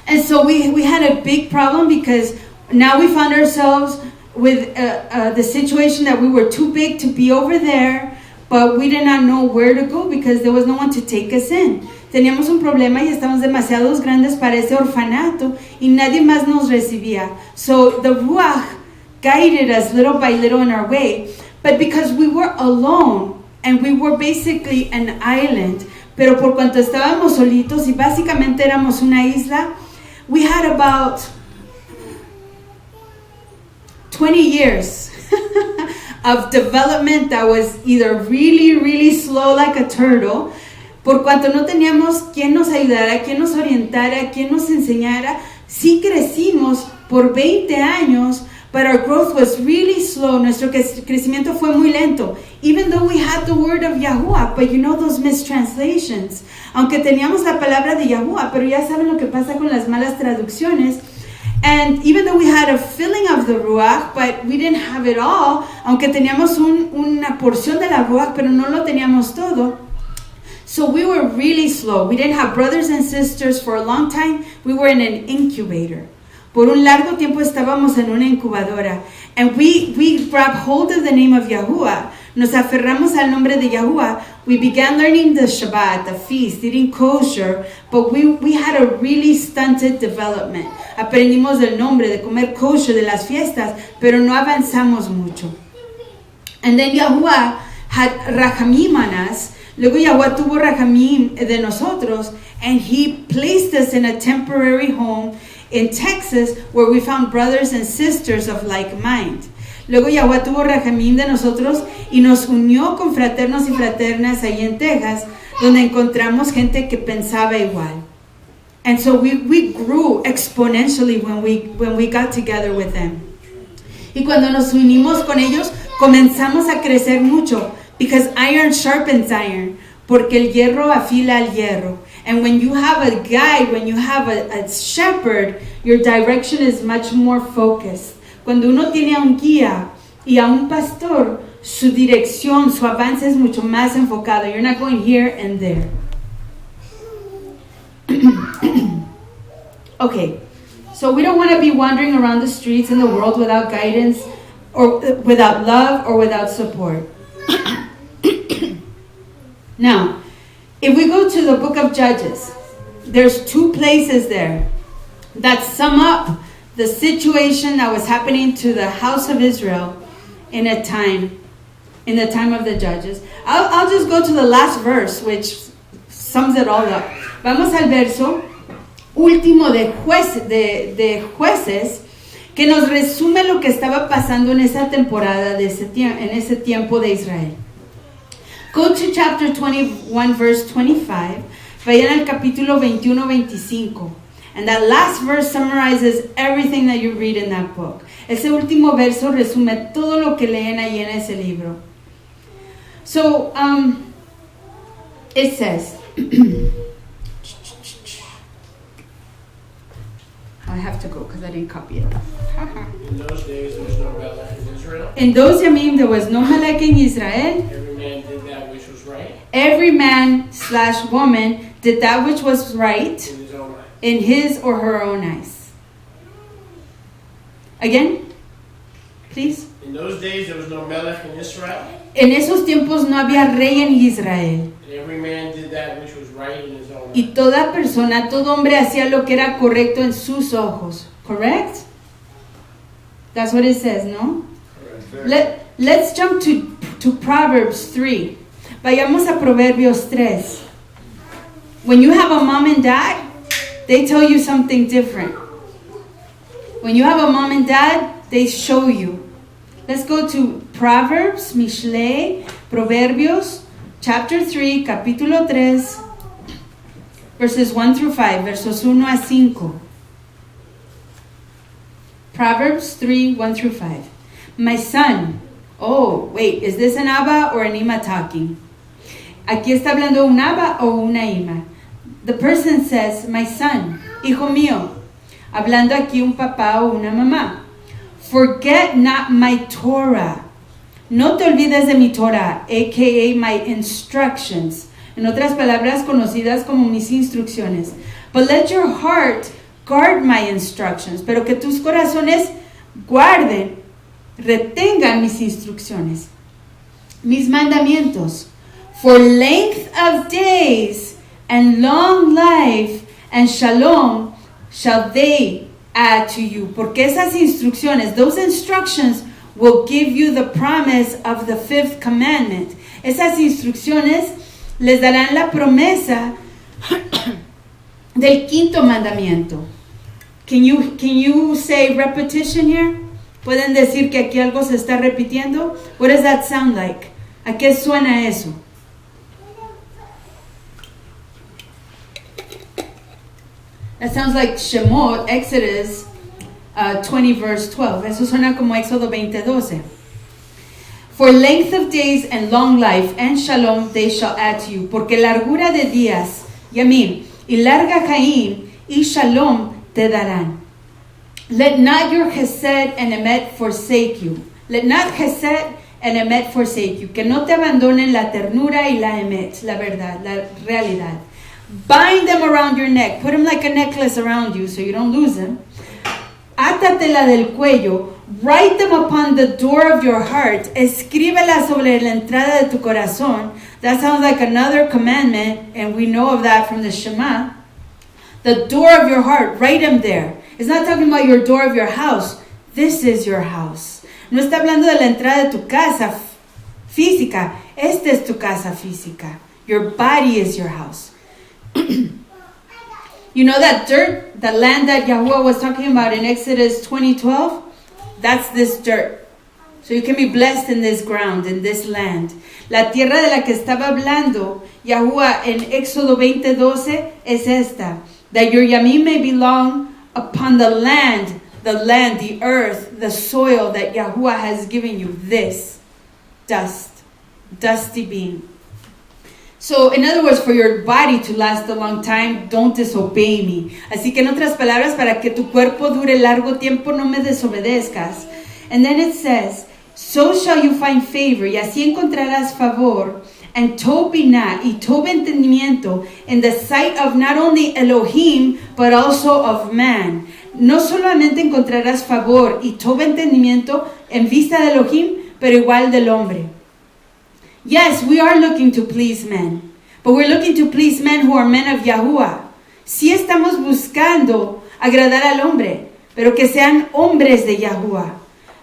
And so we had a big problem because now we found ourselves with the situation that we were too big to be over there, but we did not know where to go because there was no one to take us in. Teníamos un problema y estábamos demasiados grandes para ese orfanato y nadie más nos recibía. So the Ruach guided us little by little in our way. But because we were alone and we were basically an island, pero por cuanto estábamos solitos y básicamente éramos una isla, we had about 20 years of development that was either really, really slow like a turtle, por cuanto no teníamos quien nos ayudara, quien nos orientara, quien nos enseñara. Sí crecimos por 20 años, but our growth was really slow. Nuestro crecimiento fue muy lento. Even though we had the word of Yahuwah, but you know those mistranslations. Aunque teníamos la palabra de Yahuwah, pero ya saben lo que pasa con las malas traducciones. And even though we had a filling of the Ruach, but we didn't have it all. Aunque teníamos una porción de la Ruach, pero no lo teníamos todo. So we were really slow. We didn't have brothers and sisters for a long time. We were in an incubator. Por un largo tiempo estábamos en una incubadora. And we grabbed hold of the name of Yahuwah. Nos aferramos al nombre de Yahuwah. We began learning the Shabbat, the feast, eating kosher. But we had a really stunted development. Aprendimos el nombre, de comer kosher, de las fiestas, pero no avanzamos mucho. And then Yahuwah had rachamim on us. Luego Yahuwah tuvo rachamim de nosotros, and he placed us in a temporary home in Texas where we found brothers and sisters of like mind. Luego Yahuwah tuvo rachamim de nosotros y nos unió con fraternos y fraternas ahí en Texas, donde encontramos gente que pensaba igual. And so we grew exponentially when we got together with them. Y cuando nos unimos con ellos, comenzamos a crecer mucho. Because iron sharpens iron. porque el hierro afila al hierro. And when you have a guide, when you have a shepherd, your direction is much more focused. Cuando uno tiene a un guía y a un pastor, su dirección, su avance es mucho más enfocado. You're not going here and there. Okay, so we don't want to be wandering around the streets in the world without guidance, or without love, or without support. Now, if we go to the book of Judges, there's 2 places there that sum up the situation that was happening to the house of Israel in the time of the Judges. I'll just go to the last verse, which sums it all up. Vamos al verso último de Jueces, que nos resume lo que estaba pasando en esa temporada, en ese tiempo de Israel. Go to chapter 21, verse 25. Vayan al capítulo 21-25. And that last verse summarizes everything that you read in that book. Ese último verso resume todo lo que leen ahí en ese libro. So, it says, I have to go because I didn't copy it. In those days, there was no Melech in Israel. In those yamim, there was no Melech in Israel. Every man did that which was right. Every man/woman did that which was right In his own right. in his or her own eyes. Again, please. In those days, there was no Melech in Israel. En esos tiempos no había rey en Israel. And every man did that which was right in his own Y right. toda persona, todo hombre hacía lo que era correcto en sus ojos. Correct? That's what it says, no? Let's jump to Proverbs 3. Vayamos a Proverbios 3. When you have a mom and dad, they tell you something different. When you have a mom and dad, they show you. Let's go to Proverbs, Mishlei, Proverbios, chapter 3, capítulo 3, verses 1 through 5, versos 1 a 5. Proverbs 3, 1 through 5. My son. Oh, wait, is this an Abba or an Ima talking? Aquí está hablando un Abba o una Ima. The person says, my son, hijo mío. Hablando aquí un papá o una mamá. Forget not my Torah. No te olvides de mi Torah, a.k.a. my instructions. En otras palabras, conocidas como mis instrucciones. But let your heart guard my instructions. Pero que tus corazones guarden, retengan mis instrucciones. Mis mandamientos. For length of days and long life and shalom shall they add to you. Porque esas instrucciones, those instructions will give you the promise of the 5th commandment. Esas instrucciones les darán la promesa del 5º mandamiento. Can you say repetition here? ¿Pueden decir que aquí algo se está repitiendo? What does that sound like? ¿A qué suena eso? That sounds like Shemot, Exodus 20 verse 12. Eso suena como Éxodo 20:12. For length of days and long life and shalom they shall add to you. Porque largura de días, yamim, y larga jaim, y shalom te darán. Let not your chesed and emet forsake you. Let not chesed and emet forsake you. Que no te abandonen la ternura y la emet, la verdad, la realidad. Bind them around your neck. Put them like a necklace around you so you don't lose them. Átatela del cuello. Write them upon the door of your heart. Escríbela sobre la entrada de tu corazón. That sounds like another commandment, and we know of that from the Shema. The door of your heart. Write them there. It's not talking about your door of your house. This is your house. No está hablando de la entrada de tu casa física. Esta es tu casa física. Your body is your house. You know that dirt, the land that Yahuwah was talking about in Exodus 20:12? That's this dirt. So you can be blessed in this ground, in this land. La tierra de la que estaba hablando Yahuwah en Éxodo 20:12 es esta. That your yamim may belong upon the land, the earth, the soil that Yahuwah has given you. This dust, dusty being. So, in other words, for your body to last a long time, don't disobey me. Así que en otras palabras, para que tu cuerpo dure largo tiempo, no me desobedezcas. And then it says, so shall you find favor, y así encontrarás favor, and tobinah, y tob entendimiento, in the sight of not only Elohim, but also of man. No solamente encontrarás favor y tob entendimiento en vista de Elohim, pero igual del hombre. Yes, we are looking to please men, but we're looking to please men who are men of Yahuwah. Sí estamos buscando agradar al hombre, pero que sean hombres de Yahuwah.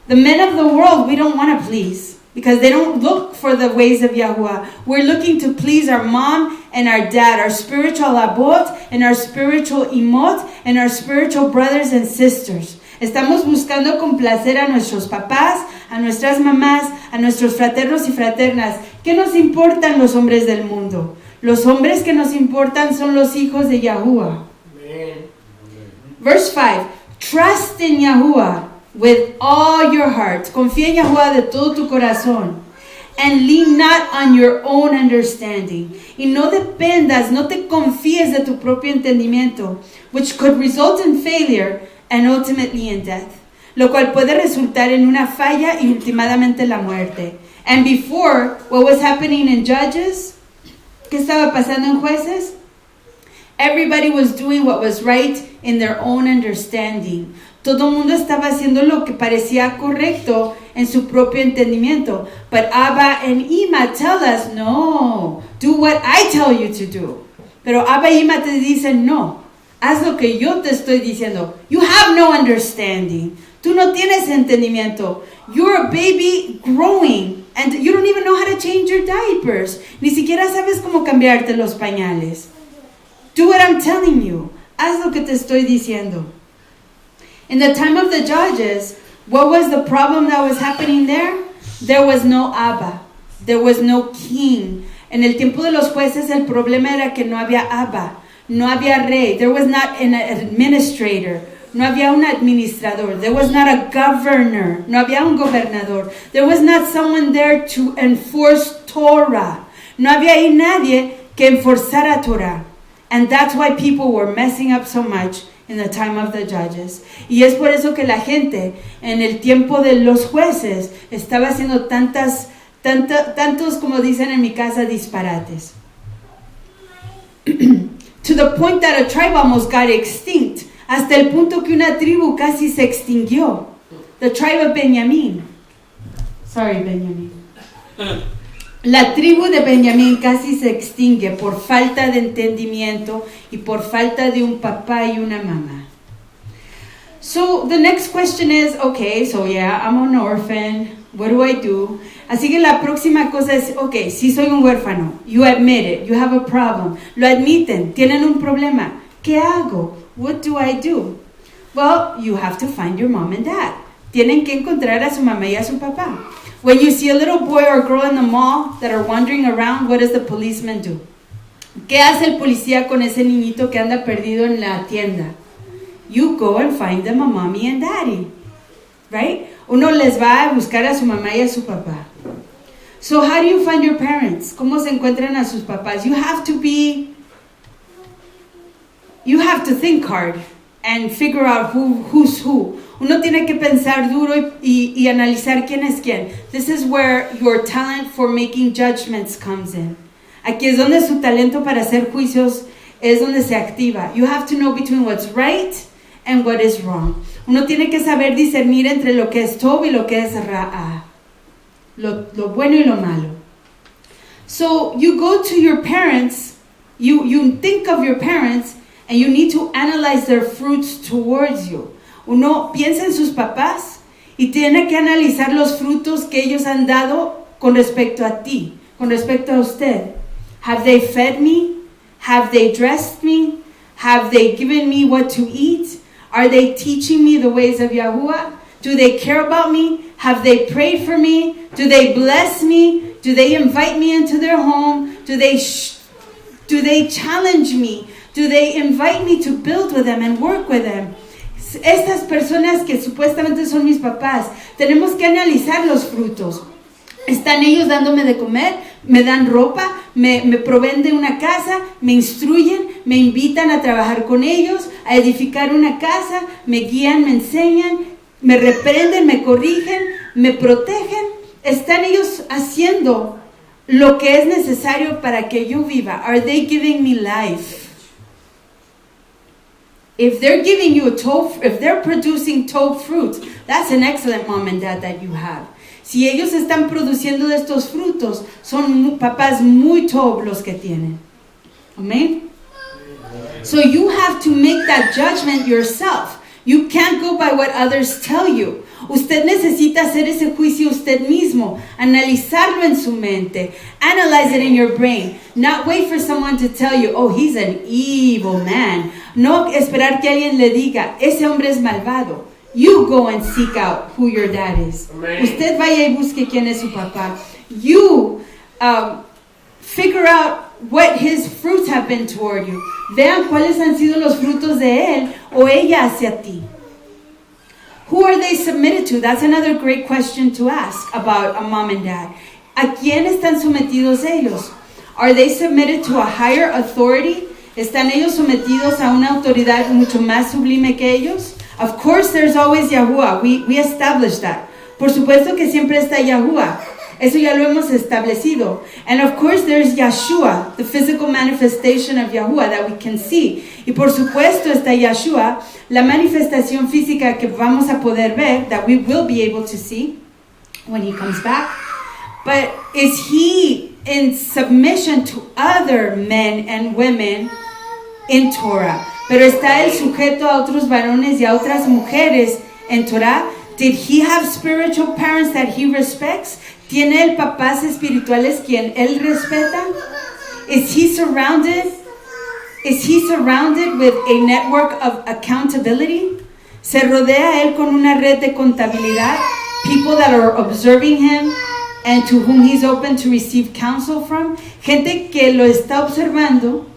The men of the world we don't want to please because they don't look for the ways of Yahuwah. We're looking to please our mom and our dad, our spiritual abot and our spiritual imot and our spiritual brothers and sisters. Estamos buscando complacer a nuestros papás, a nuestras mamás, a nuestros fraternos y fraternas. ¿Qué nos importan los hombres del mundo? Los hombres que nos importan son los hijos de Yahuwah. Amen. Verse 5. Trust in Yahuwah with all your heart. Confía en Yahuwah de todo tu corazón. And lean not on your own understanding. Y no dependas, no te confíes de tu propio entendimiento, which could result in failure and ultimately in death. Lo cual puede resultar en una falla y últimamente la muerte. And before, what was happening in Judges? ¿Qué estaba pasando en Jueces? Everybody was doing what was right in their own understanding. Todo el mundo estaba haciendo lo que parecía correcto en su propio entendimiento. But Abba and Ima tell us, no, do what I tell you to do. Pero Abba y Ima te dicen, no, haz lo que yo te estoy diciendo. You have no understanding. Tú no tienes entendimiento. You're a baby growing and you don't even know how to change your diapers. Ni siquiera sabes cómo cambiarte los pañales. Do what I'm telling you. Haz lo que te estoy diciendo. In the time of the judges, what was the problem that was happening there? There was no Abba. There was no king. En el tiempo de los jueces, el problema era que no había Abba. No había rey. There was not an administrator. No había un administrador. There was not a governor. No había un gobernador. There was not someone there to enforce Torah. No había ahí nadie que enforzara Torah. And that's why people were messing up so much in the time of the judges. Y es por eso que la gente en el tiempo de los jueces estaba haciendo tantos, como dicen en mi casa, disparates. To the point that a tribe almost got extinct. Hasta el punto que una tribu casi se extinguió. The tribe of Benjamin. Sorry, Benjamin. La tribu de Benjamín casi se extingue por falta de entendimiento y por falta de un papá y una mamá. So the next question is, okay, so yeah, I'm an orphan. What do I do? Así que la próxima cosa es, okay, sí soy un huérfano. You admit it. You have a problem. Lo admiten. Tienen un problema. ¿Qué hago? What do I do? Well, you have to find your mom and dad. Tienen que encontrar a su mamá y a su papá. When you see a little boy or girl in the mall that are wandering around, what does the policeman do? ¿Qué hace el policía con ese niñito que anda perdido en la tienda? You go and find them a mommy and daddy, right? Uno les va a buscar a su mamá y a su papá. So how do you find your parents? ¿Cómo se encuentran a sus papás? You have to think hard and figure out who's who. Uno tiene que pensar duro y analizar quién es quién. This is where your talent for making judgments comes in. Aquí es donde su talento para hacer juicios es donde se activa. You have to know between what's right and what is wrong. Uno tiene que saber discernir entre lo que es tov y lo que es ra'a. Lo bueno y lo malo. So you go to your parents, you think of your parents, and you need to analyze their fruits towards you. Uno piensa en sus papás y tiene que analizar los frutos que ellos han dado con respecto a ti, con respecto a usted. Have they fed me? Have they dressed me? Have they given me what to eat? Are they teaching me the ways of Yahuwah? Do they care about me? Have they prayed for me? Do they bless me? Do they invite me into their home? Do they challenge me? Do they invite me to build with them and work with them? Estas personas que supuestamente son mis papás, tenemos que analizar los frutos. ¿Están ellos dándome de comer? me dan ropa, me proveen de una casa, me instruyen, me invitan a trabajar con ellos, a edificar una casa, me guían, me enseñan, me reprenden, me corrigen, me protegen. ¿Están ellos haciendo lo que es necesario para que yo viva? Are they giving me life? If they're giving you if they're producing top fruit, that's an excellent mom and dad that you have. Si ellos están produciendo de estos frutos, son papás muy top los que tienen. Amen? So you have to make that judgment yourself. You can't go by what others tell you. Usted necesita hacer ese juicio usted mismo, analizarlo en su mente, analyze it in your brain, not wait for someone to tell you, oh, he's an evil man. No esperar que alguien le diga, ese hombre es malvado. You go and seek out who your dad is. Amen. Usted vaya y busque quién es su papá. You figure out what his fruits have been toward you. Vean cuáles han sido los frutos de él o ella hacia ti. Who are they submitted to? That's another great question to ask about a mom and dad. ¿A quién están sometidos ellos? Are they submitted to a higher authority? ¿Están ellos sometidos a una autoridad mucho más sublime que ellos? Of course, there's always Yahuwah. We established that. Por supuesto que siempre está Yahuwah. Eso ya lo hemos establecido. And of course, there's Yeshua, the physical manifestation of Yahuwah that we can see. Y por supuesto está Yeshua, la manifestación física que vamos a poder ver, that we will be able to see when he comes back. But is he in submission to other men and women in Torah? Pero está el sujeto a otros varones y a otras mujeres en Torah. Did he have spiritual parents that he respects? ¿Tiene el papás espirituales quien él respeta? Is he surrounded with a network of accountability? ¿Se rodea él con una red de contabilidad? People that are observing him and to whom he's open to receive counsel from. Gente que lo está observando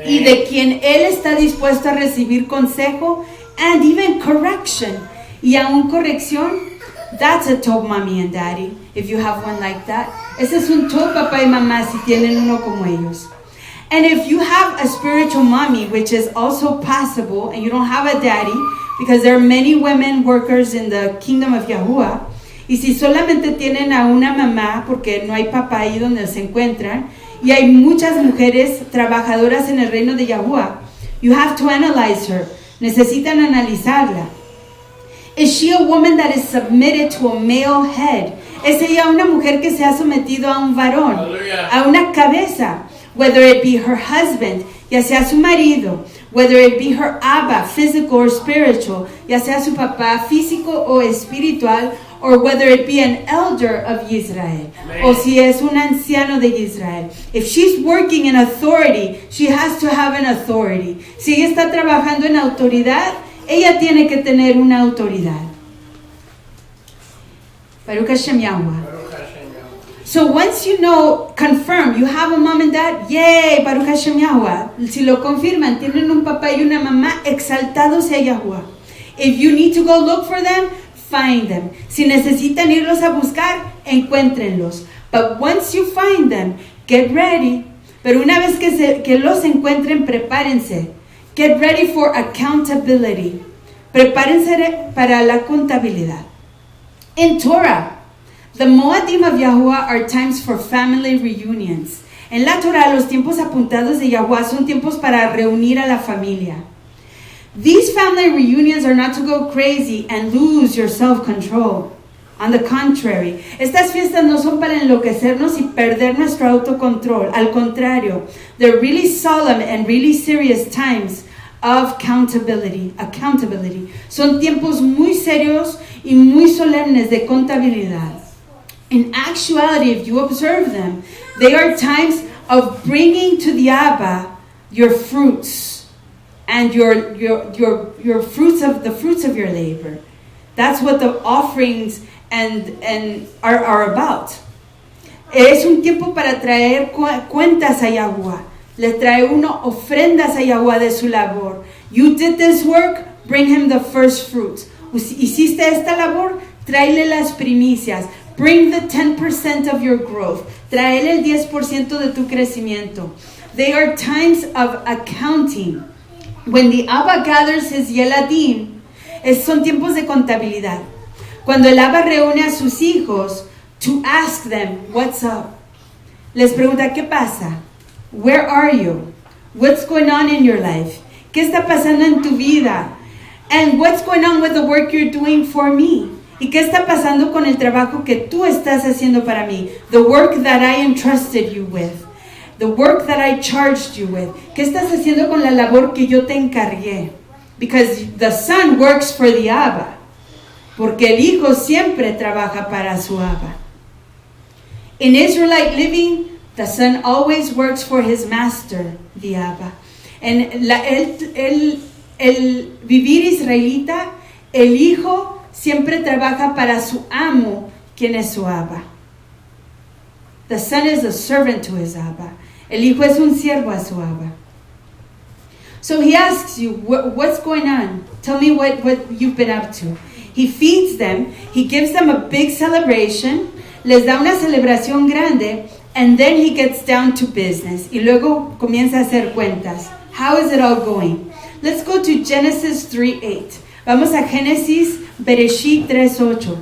y de quien él está dispuesto a recibir consejo and even correction. Y aún corrección. That's a top mommy and daddy, if you have one like that. Ese es un top papá y mamá si tienen uno como ellos. And if you have a spiritual mommy, which is also possible, and you don't have a daddy, because there are many women workers in the kingdom of Yahuwah, y si solamente tienen a una mamá, porque no hay papá ahí donde se encuentran, y hay muchas mujeres trabajadoras en el reino de Yahuwah, you have to analyze her. Necesitan analizarla. Is she a woman that is submitted to a male head? ¿Es ella una mujer que se ha sometido a un varón? Hallelujah. A una cabeza? Whether it be her husband, ya sea su marido, whether it be her Abba, physical or spiritual, ya sea su papá físico o espiritual, or whether it be an elder of Israel, Amen. O si es un anciano de Israel. If she's working in authority, she has to have an authority. Si ella está trabajando en autoridad, ella tiene que tener una autoridad. Baruch Hashem Yahuwah. So once you know, confirm, you have a mom and dad, yay, Baruch Hashem Yahuwah. Si lo confirman, tienen un papá y una mamá, exaltado sea Yahuwah. If you need to go look for them, find them. Si necesitan irlos a buscar, encuéntrenlos. But once you find them, get ready. Pero una vez que los encuentren, prepárense. Get ready for accountability. Prepárense para la contabilidad. In Torah, the Moadim of Yahuwah are times for family reunions. En la Torah, los tiempos apuntados de Yahuwah son tiempos para reunir a la familia. These family reunions are not to go crazy and lose your self-control. On the contrary, estas fiestas no son para enloquecernos y perder nuestro autocontrol. Al contrario, they're really solemn and really serious times of accountability. Son tiempos muy serios y muy solemnes de contabilidad. In actuality, if you observe them, they are times of bringing to the Abba your fruits and your fruits of your labor. That's what the offerings and are about. Es un tiempo para traer cuentas a Yahuwah. Le trae uno ofrendas a Yahuwah de su labor. You did this work, bring him the first fruits. Hiciste esta labor, tráele las primicias. Bring the 10% of your growth. Trae el 10% de tu crecimiento. They are times of accounting. When the Abba gathers his Yeladim, son tiempos de contabilidad. Cuando el Abba reúne a sus hijos to ask them, what's up? Les pregunta, ¿qué pasa? Where are you? What's going on in your life? ¿Qué está pasando en tu vida? And what's going on with the work you're doing for me? ¿Y qué está pasando con el trabajo que tú estás haciendo para mí? The work that I entrusted you with. The work that I charged you with. ¿Qué estás haciendo con la labor que yo te encargué? Because the son works for the Abba. Porque el hijo siempre trabaja para su Abba. In Israelite living, the son always works for his master, the Abba. En el vivir israelita, el hijo siempre trabaja para su amo, quien es su Abba. The son is a servant to his Abba. El hijo es un siervo a su Abba. So he asks you, what's going on? Tell me what you've been up to. He feeds them. He gives them a big celebration. Les da una celebración grande. And then he gets down to business. Y luego comienza a hacer cuentas. How is it all going? Let's go to Genesis 3:8. Vamos a Génesis Bereshit 3:8.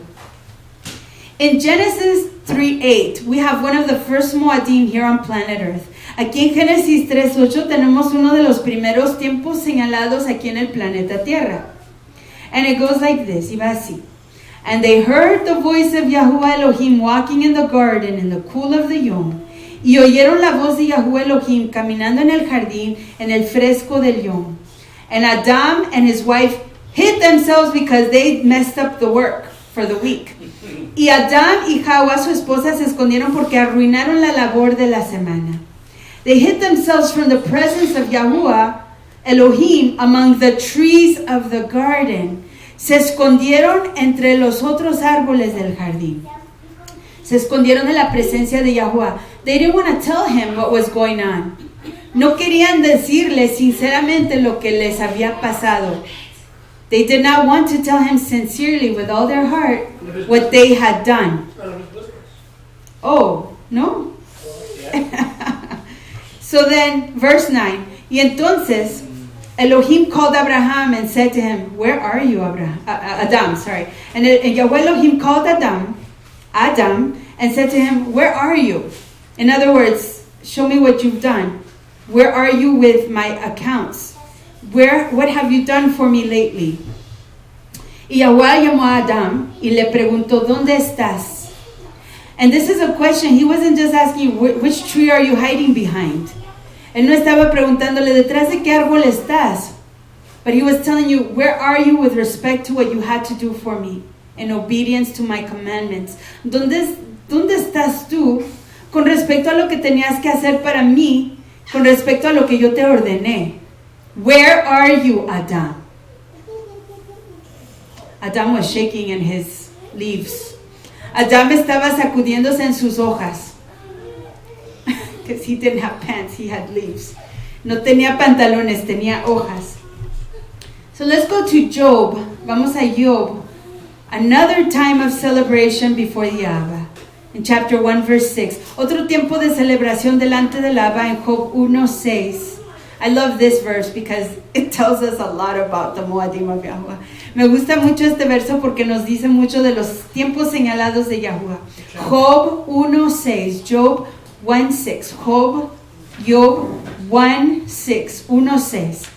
In Genesis 3:8, we have one of the first Moadim here on planet Earth. Aquí en Génesis 3:8 tenemos uno de los primeros tiempos señalados aquí en el planeta Tierra. And it goes like this, y va así. And they heard the voice of Yahuwah Elohim walking in the garden in the cool of the Yom. Y oyeron la voz de Yahuwah Elohim caminando en el jardín en el fresco del Yom. And Adam and his wife hid themselves because they messed up the work for the week. Y Adam y Hawa, su esposa, se escondieron porque arruinaron la labor de la semana. They hid themselves from the presence of Yahuwah Elohim among the trees of the garden. Se escondieron entre los otros árboles del jardín. Se escondieron de la presencia de Yahuwah. They didn't want to tell him what was going on. No querían decirle sinceramente lo que les había pasado. They did not want to tell him sincerely with all their heart what they had done. Oh, no? So then, verse 9. Y entonces, Elohim called Abraham and said to him, where are you, Adam? Sorry. And Yahweh Elohim called Adam, and said to him, where are you? In other words, show me what you've done. Where are you with my accounts? What have you done for me lately? Y Yahweh llamó a Adam y le preguntó, ¿dónde estás? And this is a question. He wasn't just asking, which tree are you hiding behind? Él no estaba preguntándole, ¿detrás de qué árbol estás? But he was telling you, where are you with respect to what you had to do for me? In obedience to my commandments. ¿Dónde estás tú con respecto a lo que tenías que hacer para mí, con respecto a lo que yo te ordené? Where are you, Adam? Adam was shaking in his leaves. Adam estaba sacudiéndose en sus hojas. Because he didn't have pants, he had leaves. No tenía pantalones, tenía hojas. So let's go to Job. Vamos a Job. Another time of celebration before the Abba. In chapter 1, verse 6. Otro tiempo de celebración delante del Abba en Job 1:6. I love this verse because it tells us a lot about the Moadim of Yahuwah. Me gusta mucho este verso porque nos dice mucho de los tiempos señalados de Yahuwah. Job 1:6. Job 1:6. Job 1:6.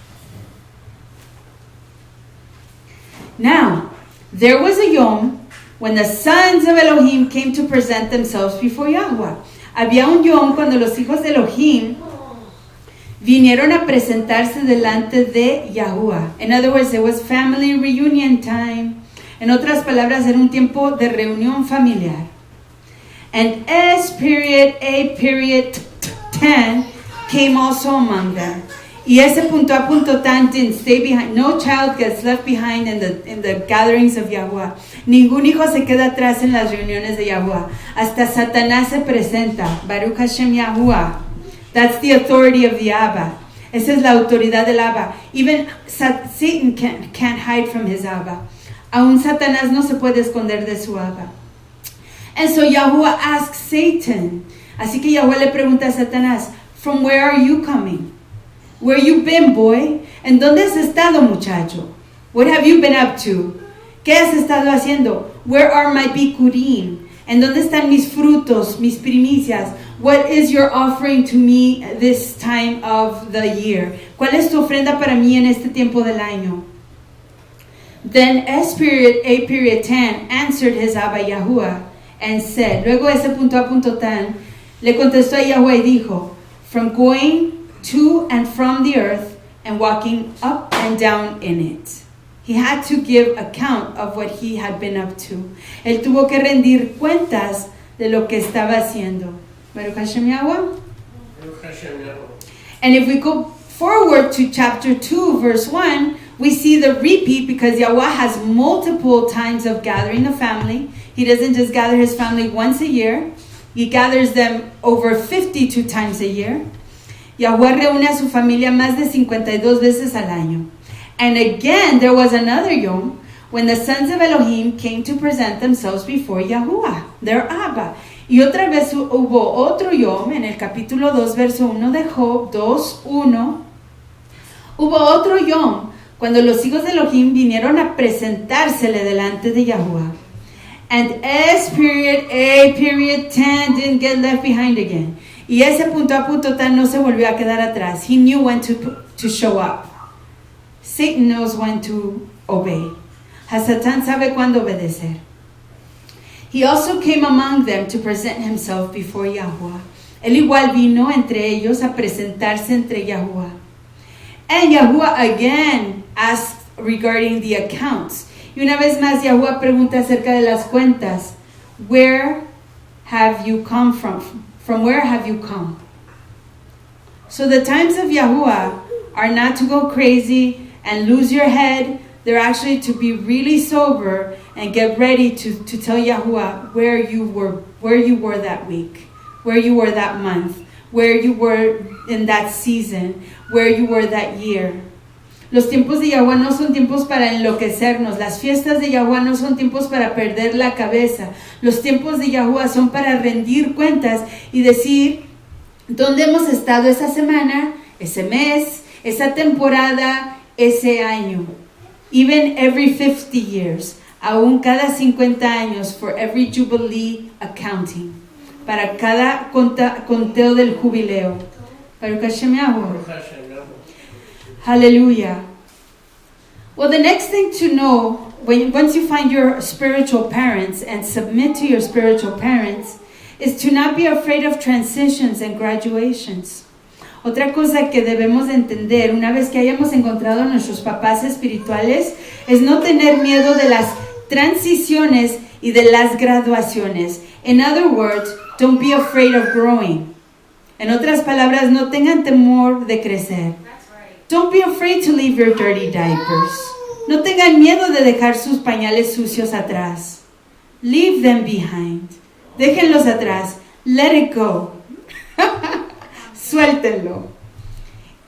Now, there was a Yom when the sons of Elohim came to present themselves before Yahuwah. Había un Yom cuando los hijos de Elohim vinieron a presentarse delante de Yahuwah. In other words, it was family reunion time. En otras palabras, era un tiempo de reunión familiar. And S.A.10 came also among them. Y ese punto a punto tan didn't stay behind. No child gets left behind in the gatherings of Yahuwah. Ningún hijo se queda atrás en las reuniones de Yahuwah. Hasta Satanás se presenta. Baruch Hashem Yahuwah. That's the authority of the Abba. Esa es la autoridad del Abba. Even Satan can't hide from his Abba. Aún Satanás no se puede esconder de su Abba. And so Yahuwah asks Satan. Así que Yahuwah le pregunta a Satanás, from where are you coming? Where you been, boy? ¿En dónde has estado, muchacho? What have you been up to? ¿Qué has estado haciendo? Where are my bikurim? ¿En dónde están mis frutos, mis primicias? What is your offering to me this time of the year? ¿Cuál es tu ofrenda para mí en este tiempo del año? Then S.A.10 answered his Abba Yahuwah and said, luego ese punto a punto tan, le contestó a Yahuwah y dijo, from going to and from the earth and walking up and down in it. He had to give account of what he had been up to. Él tuvo que rendir cuentas de lo que estaba haciendo. Baruch Hashem Yahuwah. And if we go forward to chapter 2, verse 1, we see the repeat because Yahuwah has multiple times of gathering the family. He doesn't just gather his family once a year. He gathers them over 52 times a year. Yahuwah reúne a su familia más de 52 veces al año. And again, there was another Yom when the sons of Elohim came to present themselves before Yahuwah, their Abba. Y otra vez hubo otro Yom en el capítulo 2, verso 1 de Job 2:1. Hubo otro Yom cuando los hijos de Elohim vinieron a presentársele delante de Yahuwah. And S.A.10 didn't get left behind again. Y ese punto a punto tal no se volvió a quedar atrás. He knew when to show up. Satan knows when to obey. Hasatán sabe cuándo obedecer. He also came among them to present himself before Yahuwah. Él igual vino entre ellos a presentarse entre Yahuwah. And Yahuwah again asked regarding the accounts. Y una vez más Yahuwah pregunta acerca de las cuentas. Where have you come from? From where have you come? So the times of Yahuwah are not to go crazy and lose your head. They're actually to be really sober and get ready to tell Yahuwah where you were that week, where you were that month, where you were in that season, where you were that year. Los tiempos de Yahuwah no son tiempos para enloquecernos. Las fiestas de Yahuwah no son tiempos para perder la cabeza. Los tiempos de Yahuwah son para rendir cuentas y decir dónde hemos estado esa semana, ese mes, esa temporada, ese año. Even every 50 years. Aún cada 50 años, for every jubilee accounting. Para cada conteo del jubileo. Baruch Hashem Yahuwah. Hallelujah. Well, the next thing to know, once you find your spiritual parents and submit to your spiritual parents, is to not be afraid of transitions and graduations. Otra cosa que debemos entender una vez que hayamos encontrado a nuestros papás espirituales es no tener miedo de las transiciones y de las graduaciones. In other words, don't be afraid of growing. En otras palabras, no tengan temor de crecer. Don't be afraid to leave your dirty diapers. No tengan miedo de dejar sus pañales sucios atrás. Leave them behind. Déjenlos atrás. Let it go. Suéltenlo.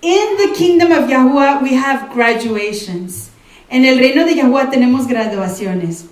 In the kingdom of Yahuwah, we have graduations. En el reino de Yahuwah tenemos graduaciones.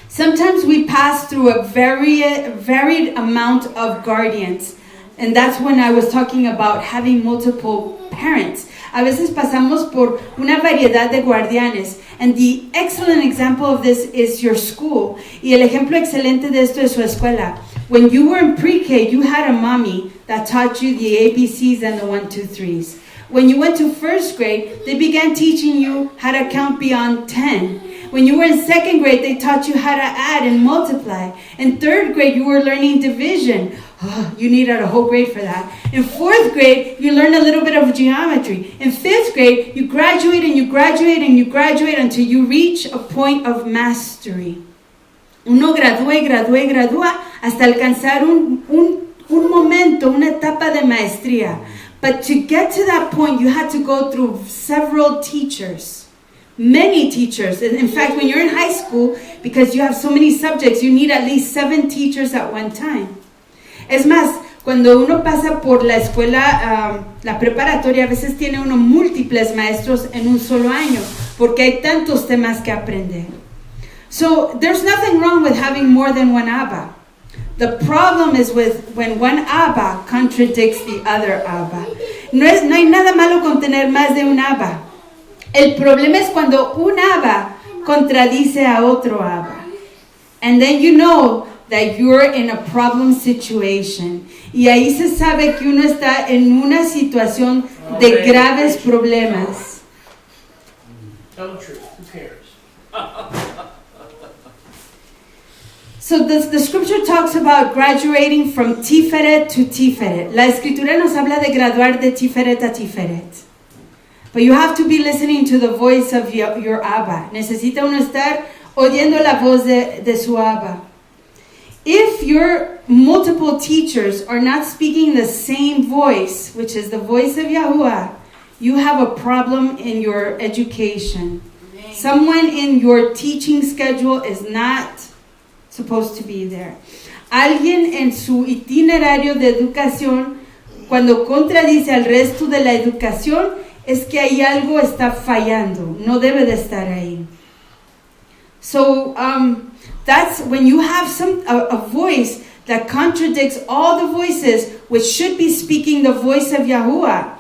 Sometimes we pass through a varied amount of guardians. And that's when I was talking about having multiple parents. A veces pasamos por una variedad de guardianes. And the excellent example of this is your school. Y el ejemplo excelente de esto es su escuela. When you were in pre-K, you had a mommy that taught you the ABCs and the 1, 2, 3s. When you went to first grade, they began teaching you how to count beyond 10. When you were in second grade, they taught you how to add and multiply. In third grade, you were learning division. Oh, you needed a whole grade for that. In fourth grade, you learned a little bit of geometry. In fifth grade, you graduate and you graduate and you graduate until you reach a point of mastery. Uno gradúa y gradúa y gradúa hasta alcanzar un momento, una etapa de maestría. But to get to that point, you had to go through several teachers. Many teachers. In fact, when you're in high school, because you have so many subjects, you need at least 7 teachers at one time. Es más, cuando uno pasa por la escuela, la preparatoria, a veces tiene uno múltiples maestros en un solo año, porque hay tantos temas que aprender. So, there's nothing wrong with having more than one Abba. The problem is with when one Abba contradicts the other Abba. No hay nada malo con tener más de un Abba. El problema es cuando un Abba contradice a otro Abba. And then you know that you're in a problem situation. Y ahí se sabe que uno está en una situación de graves problemas. Tell the truth. Who cares? So the scripture talks about graduating from Tiferet to Tiferet. La escritura nos habla de graduar de Tiferet a Tiferet. But you have to be listening to the voice of your Abba. Necesita uno estar oyendo la voz de su Abba. If your multiple teachers are not speaking the same voice, which is the voice of Yahuwah, you have a problem in your education. Someone in your teaching schedule is not supposed to be there. Alguien en su itinerario de educación, cuando contradice al resto de la educación, es que hay algo está fallando. No debe de estar ahí. So that's when you have a voice that contradicts all the voices, which should be speaking the voice of Yahuwah.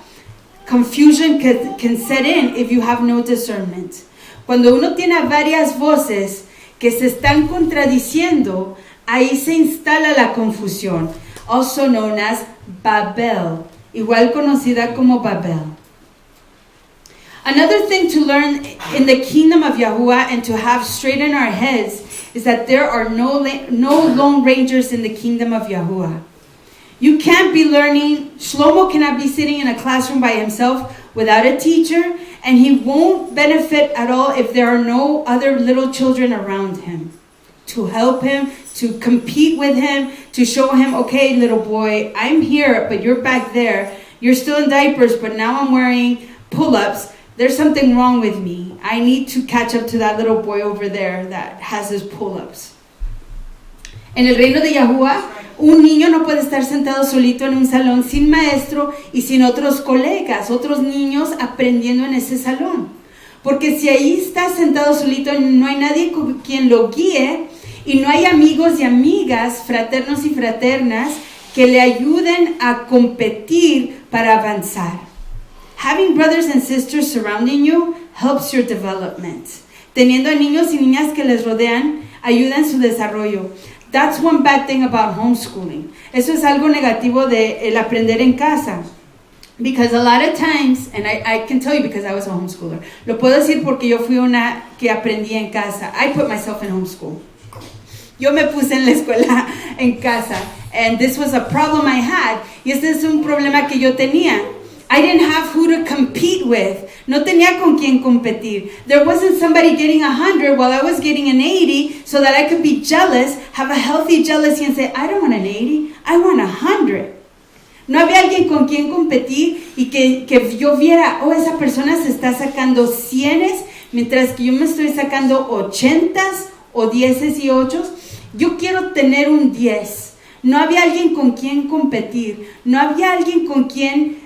Confusion can set in if you have no discernment. Cuando uno tiene varias voces que se están contradiciendo, ahí se instala la confusión, also known as Babel, igual conocida como Babel. Another thing to learn in the kingdom of Yahuwah and to have straight in our heads is that there are no lone rangers in the kingdom of Yahuwah. You can't be learning, Shlomo cannot be sitting in a classroom by himself without a teacher, and he won't benefit at all if there are no other little children around him to help him, to compete with him, to show him, okay, little boy, I'm here, but you're back there. You're still in diapers, but now I'm wearing pull-ups. There's something wrong with me. I need to catch up to that little boy over there that has his pull-ups. En el reino de Yahuwah, un niño no puede estar sentado solito en un salón sin maestro y sin otros colegas, otros niños aprendiendo en ese salón. Porque si ahí está sentado solito, no hay nadie con quien lo guíe y no hay amigos y amigas, fraternos y fraternas, que le ayuden a competir para avanzar. Having brothers and sisters surrounding you helps your development. Teniendo a niños y niñas que les rodean, ayuda en su desarrollo. That's one bad thing about homeschooling. Eso es algo negativo de el aprender en casa. Because a lot of times, and I can tell you because I was a homeschooler, lo puedo decir porque yo fui una que aprendí en casa. I put myself in homeschool. Yo me puse en la escuela en casa. And this was a problem I had. Y este es un problema que yo tenía. I didn't have who to compete with. No tenía con quién competir. There wasn't somebody getting 100 while I was getting an 80 so that I could be jealous, have a healthy jealousy and say, I don't want an 80, I want 100. No había alguien con quien competir y que yo viera, oh, esa persona se está sacando 100s mientras que yo me estoy sacando 80s o 10s y 8s. Yo quiero tener un 10. No había alguien con quien competir. No había alguien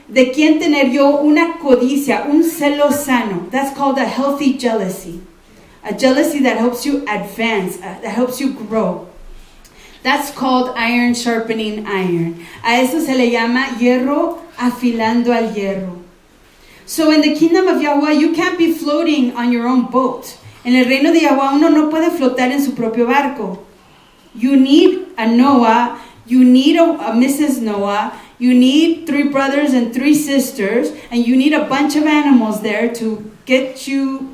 de quien tener yo una codicia, un celo sano. That's called a healthy jealousy. A jealousy that helps you advance, that helps you grow. That's called iron sharpening iron. A eso se le llama hierro afilando al hierro. So in the kingdom of Yahuwah, you can't be floating on your own boat. En el reino de Yahuwah, uno no puede flotar en su propio barco. You need a Noah, you need a Mrs. Noah, you need 3 brothers and 3 sisters, and you need a bunch of animals there to get you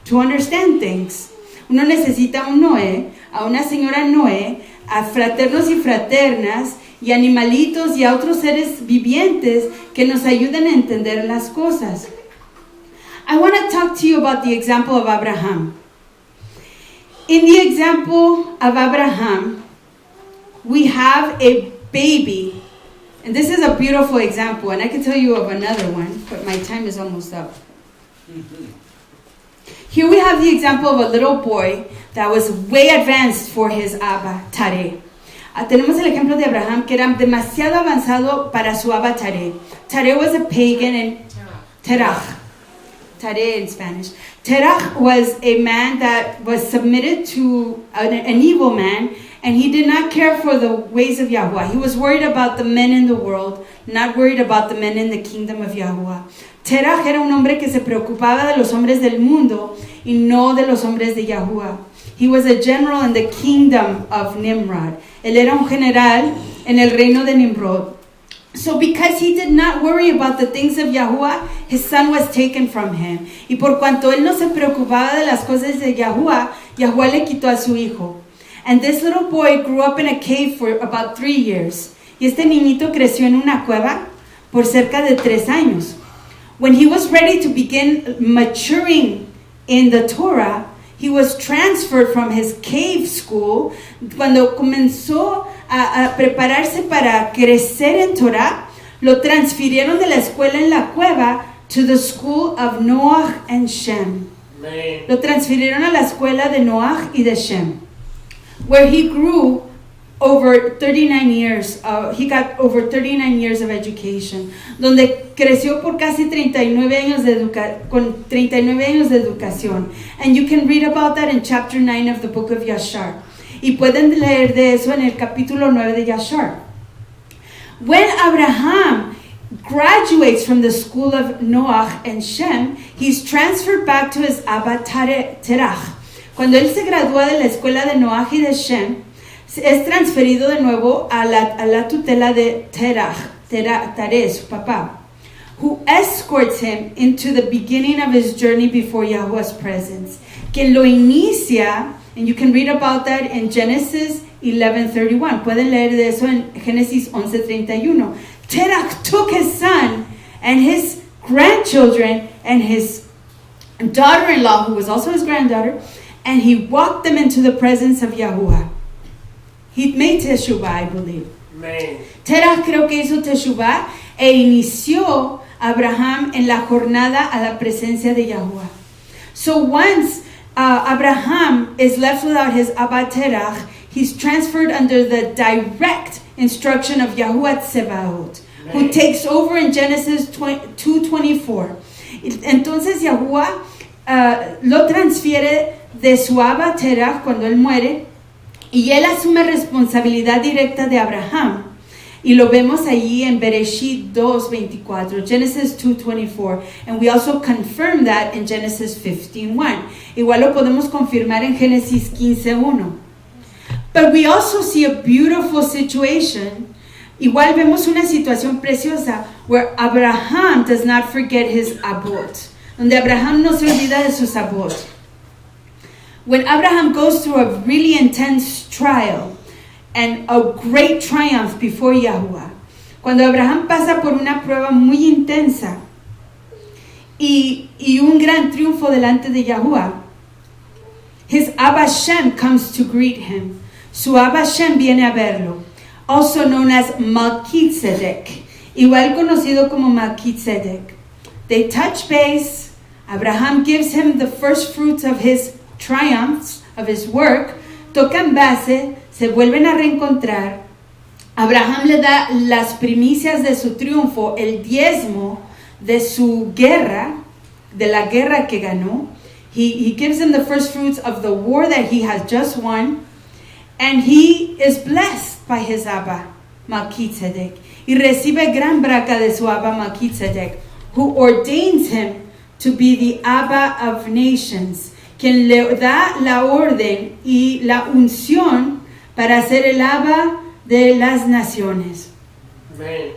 to understand things. Uno necesita un Noé, a una señora Noé, a fraternos y fraternas, y animalitos y a otros seres vivientes que nos ayuden a entender las cosas. I want to talk to you about the example of Abraham. In the example of Abraham, we have a baby. And this is a beautiful example. And I can tell you of another one, but my time is almost up. Here we have the example of a little boy that was way advanced for his Abba, Tareh. Tenemos el ejemplo de Abraham que era demasiado avanzado para su Abba Tareh. Tareh was a pagan and Terach. Tare in Spanish. Terach was a man that was submitted to an evil man, and he did not care for the ways of Yahuwah. He was worried about the men in the world, not worried about the men in the kingdom of Yahuwah. Terach era un hombre que se preocupaba de los hombres del mundo y no de los hombres de Yahuwah. He was a general in the kingdom of Nimrod. Él era un general en el reino de Nimrod. So because he did not worry about the things of Yahuwah, his son was taken from him. Y por cuanto él no se preocupaba de las cosas de Yahuwah, Yahuwah le quitó a su hijo. And this little boy grew up in a cave for about 3 years. Y este niñito creció en una cueva por cerca de 3 años. When he was ready to begin maturing in the Torah, he was transferred from his cave school. Cuando comenzó a prepararse para crecer en Torah, lo transfirieron de la escuela en la cueva to the school of Noach and Shem. Man. Lo transfirieron a la escuela de Noach y de Shem, where he grew over 39 years. He got over 39 years of education, donde creció por casi 39 años con 39 años de educación. And you can read about that in chapter 9 of the book of Yashar. Y pueden leer de eso en el capítulo 9 de Yashar. When Abraham graduates from the school of Noach and Shem, he's transferred back to his Abba Terach. Cuando él se gradúa de la escuela de Noach y de Shem, es transferido de nuevo a la tutela de Tare, su papá, who escorts him into the beginning of his journey before Yahuwah's presence. Quien lo inicia, and you can read about that in Genesis 11:31. Pueden leer de eso en Génesis 11:31. Terach took his son and his grandchildren and his daughter-in-law, who was also his granddaughter, and he walked them into the presence of Yahuwah. He made teshuvah, I believe. Man. Terach creo que hizo teshuvah e inició a Abraham en la jornada a la presencia de Yahuwah. So once Abraham is left without his Abba Terach, he's transferred under the direct instruction of Yahuwah Tsebaot, who takes over in Genesis 2:24. Entonces Yahuwah lo transfiere de su Abba Terach cuando él muere, y él asume responsabilidad directa de Abraham. Y lo vemos allí en Bereshit 2:24, Genesis 2:24. And we also confirm that in Genesis 15:1. Igual lo podemos confirmar en Génesis 15:1. But we also see a beautiful situation. Igual vemos una situación preciosa where Abraham does not forget his abot. Donde Abraham no se olvida de sus abot. When Abraham goes through a really intense trial and a great triumph before Yahuwah, cuando Abraham pasa por una prueba muy intensa y un gran triunfo delante de Yahuwah, his Abba Shem comes to greet him. Su Abba Shem viene a verlo, also known as Melchizedek, igual conocido como Melchizedek. They touch base. Abraham gives him the first fruits of his triumphs, of his work. Tocan base, se vuelven a reencontrar. Abraham le da las primicias de su triunfo, el diezmo de su guerra, de la guerra que ganó. He gives him the first fruits of the war that he has just won. And he is blessed by his Abba, Melchizedek. Y recibe gran braca de su Abba Melchizedek, who ordains him to be the Abba of nations, quien le da la orden y la unción para ser el Abba de las naciones. Man.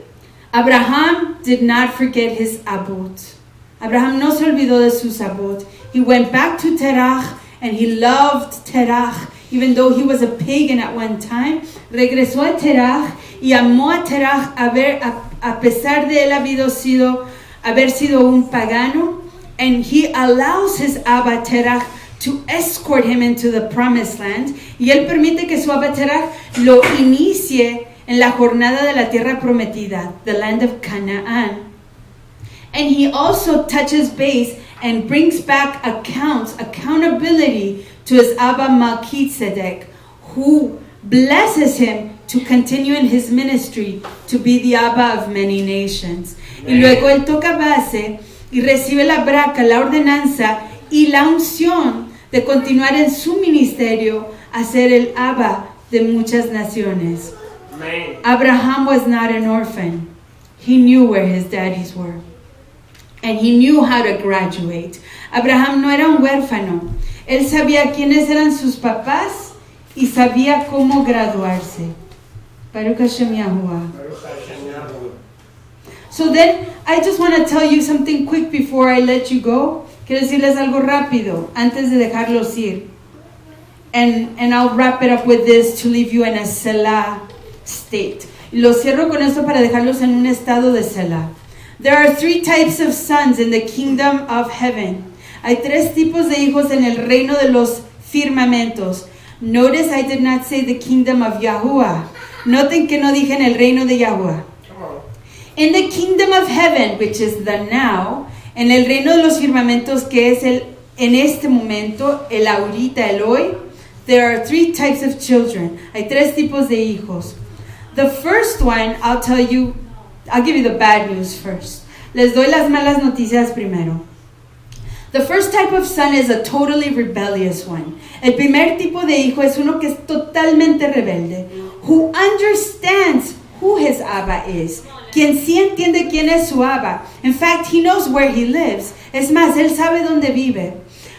Abraham did not forget his abot. Abraham no se olvidó de sus abot. He went back to Terach and he loved Terach. Even though he was a pagan at one time, regresó a Terach y amó a Terach a pesar de él haber sido un pagano. And he allows his Abba Terach to escort him into the promised land. Y él permite que su Abba Terach lo inicie en la jornada de la tierra prometida, the land of Canaan. And he also touches base and brings back accountability to his Abba Melchizedek, who blesses him to continue in his ministry to be the Abba of many nations. Y luego él toca base y recibe la braca, la ordenanza y la unción de continuar en su ministerio a ser el Abba de muchas naciones. Amen. Abraham was not an orphan. He knew where his daddies were. And he knew how to graduate. Abraham no era un huérfano. Él sabía quiénes eran sus papás y sabía cómo graduarse. Baruch Hashem Yahuwah. Baruch Hashem Yahweh. So then, I just want to tell you something quick before I let you go. Quiero decirles algo rápido antes de dejarlos ir. And I'll wrap it up with this to leave you in a Selah state. Lo cierro con esto para dejarlos en un estado de Selah. There are 3 types of sons in the kingdom of heaven. Hay 3 tipos de hijos en el reino de los firmamentos. Notice I did not say the kingdom of Yahuwah. Noten que no dije en el reino de Yahuwah. Come on. In the kingdom of heaven, which is the now, en el reino de los firmamentos que es el en este momento, el ahorita, el hoy, there are 3 types of children. Hay 3 tipos de hijos. The first one, I'll give you the bad news first. Les doy las malas noticias primero. The first type of son is a totally rebellious one. El primer tipo de hijo es uno que es totalmente rebelde. Who understands who his Abba is. Quien sí entiende quién es su Abba. In fact, he knows where he lives. Es más, él sabe dónde vive.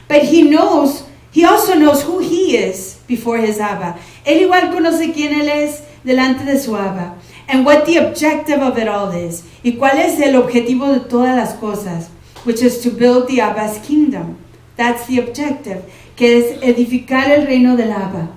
But he also knows who he is before his Abba. Él igual conoce quién él es delante de su Abba. And what the objective of it all is. Y cuál es el objetivo de todas las cosas. Which is to build the Abba's kingdom. That's the objective. Que es edificar el reino del Abba.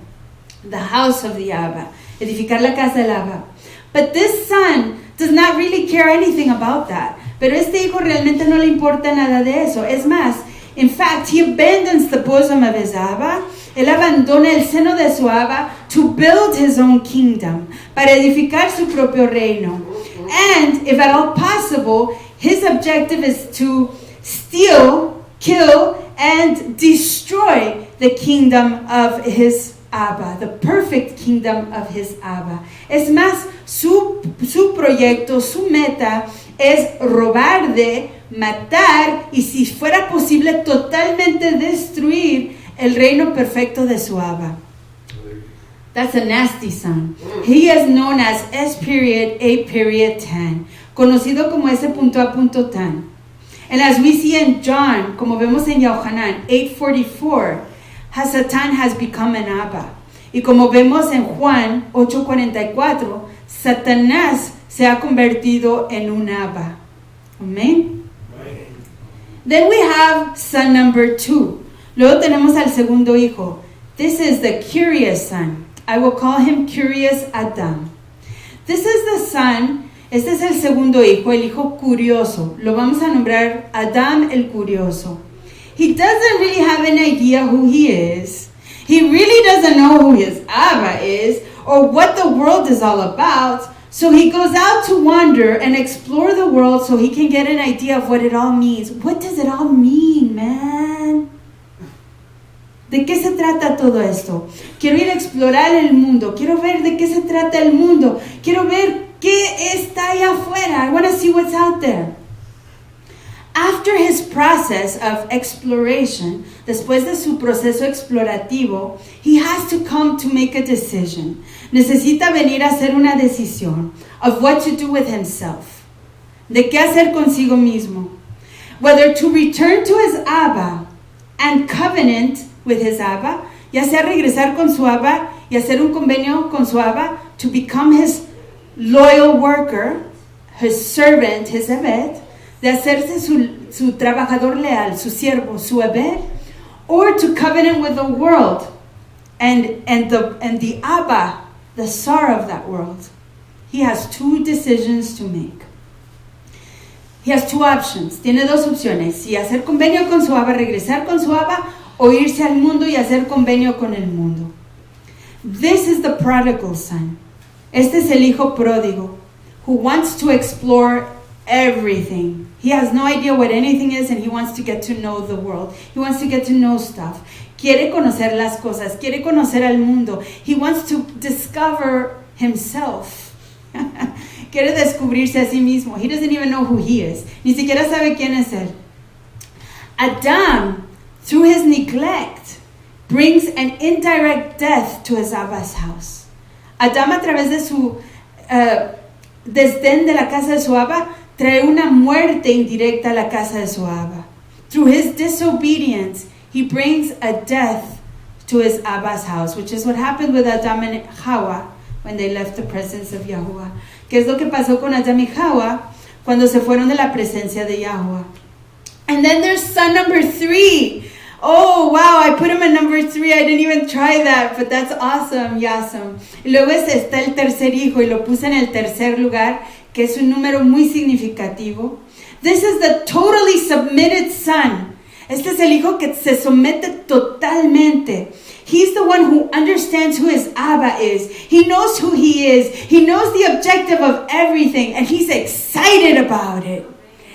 The house of the Abba. Edificar la casa del Abba. But this son does not really care anything about that. Pero este hijo realmente no le importa nada de eso. Es más, in fact, he abandons the bosom of his Abba. Él abandona el seno de su Abba to build his own kingdom. Para edificar su propio reino. And, if at all possible, his objective is to steal, kill, and destroy the kingdom of his Abba, the perfect kingdom of his Abba. Es más, su proyecto, su meta es robar, de matar y si fuera posible totalmente destruir el reino perfecto de su Abba. That's a nasty son. He is known as S.A.10, conocido como S.A.10. And as we see in John, como vemos en Yohanan 8:44, Satan has become an Abba. Y como vemos en Juan 8:44, Satanás se ha convertido en un Abba. Amén. Then we have son number 2. Luego tenemos al segundo hijo. This is the curious son. I will call him Curious Adam. This is the son. Este es el segundo hijo, el hijo curioso. Lo vamos a nombrar Adam el curioso. He doesn't really have an idea who he is. He really doesn't know who his Abba is or what the world is all about. So he goes out to wander and explore the world so he can get an idea of what it all means. What does it all mean, man? ¿De qué se trata todo esto? Quiero ir a explorar el mundo. Quiero ver de qué se trata el mundo. Quiero ver qué está allá afuera. I want to see what's out there. After his process of exploration, después de su proceso explorativo, he has to come to make a decision. Necesita venir a hacer una decisión of what to do with himself. De qué hacer consigo mismo. Whether to return to his Abba and covenant with his Abba, ya sea regresar con su Abba y hacer un convenio con su Abba, to become his loyal worker, his servant, his Ebed, de hacerse su trabajador leal, su siervo, su Ebed, or to covenant with the world and the Abba, the Tsar of that world. He has 2 decisions to make. He has 2 options. Tiene 2 opciones. Si hacer convenio con su Abba, regresar con su Abba, o irse al mundo y hacer convenio con el mundo. This is the prodigal son. Este es el hijo pródigo who wants to explore everything. He has no idea what anything is and he wants to get to know the world. He wants to get to know stuff. Quiere conocer las cosas. Quiere conocer al mundo. He wants to discover himself. Quiere descubrirse a sí mismo. He doesn't even know who he is. Ni siquiera sabe quién es él. Adam, through his neglect, brings an indirect death to his Abba's house. Adam, a través de su desdén de la casa de su Abba, trae una muerte indirecta a la casa de su Abba. Through his disobedience, he brings a death to his Abba's house, which is what happened with Adam and Hawa when they left the presence of Yahuwah. ¿Qué es lo que pasó con Adam y Hawa cuando se fueron de la presencia de Yahuwah? And then there's son number 3. Oh, wow, I put him at number 3. I didn't even try that, but that's awesome, Yasam. Y luego está el tercer hijo y lo puse en el tercer lugar, que es un número muy significativo. This is the totally submitted son. Este es el hijo que se somete totalmente. He's the one who understands who his Abba is. He knows who he is. He knows the objective of everything, and he's excited about it.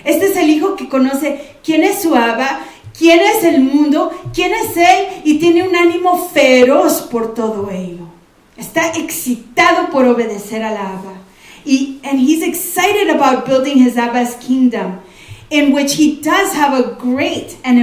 Este es el hijo que conoce quién es su Abba, quién es el mundo, quién es él, y tiene un ánimo feroz por todo ello. Está excitado por obedecer al Abba. And he's excited about building his Abba's kingdom, in which he does have a great and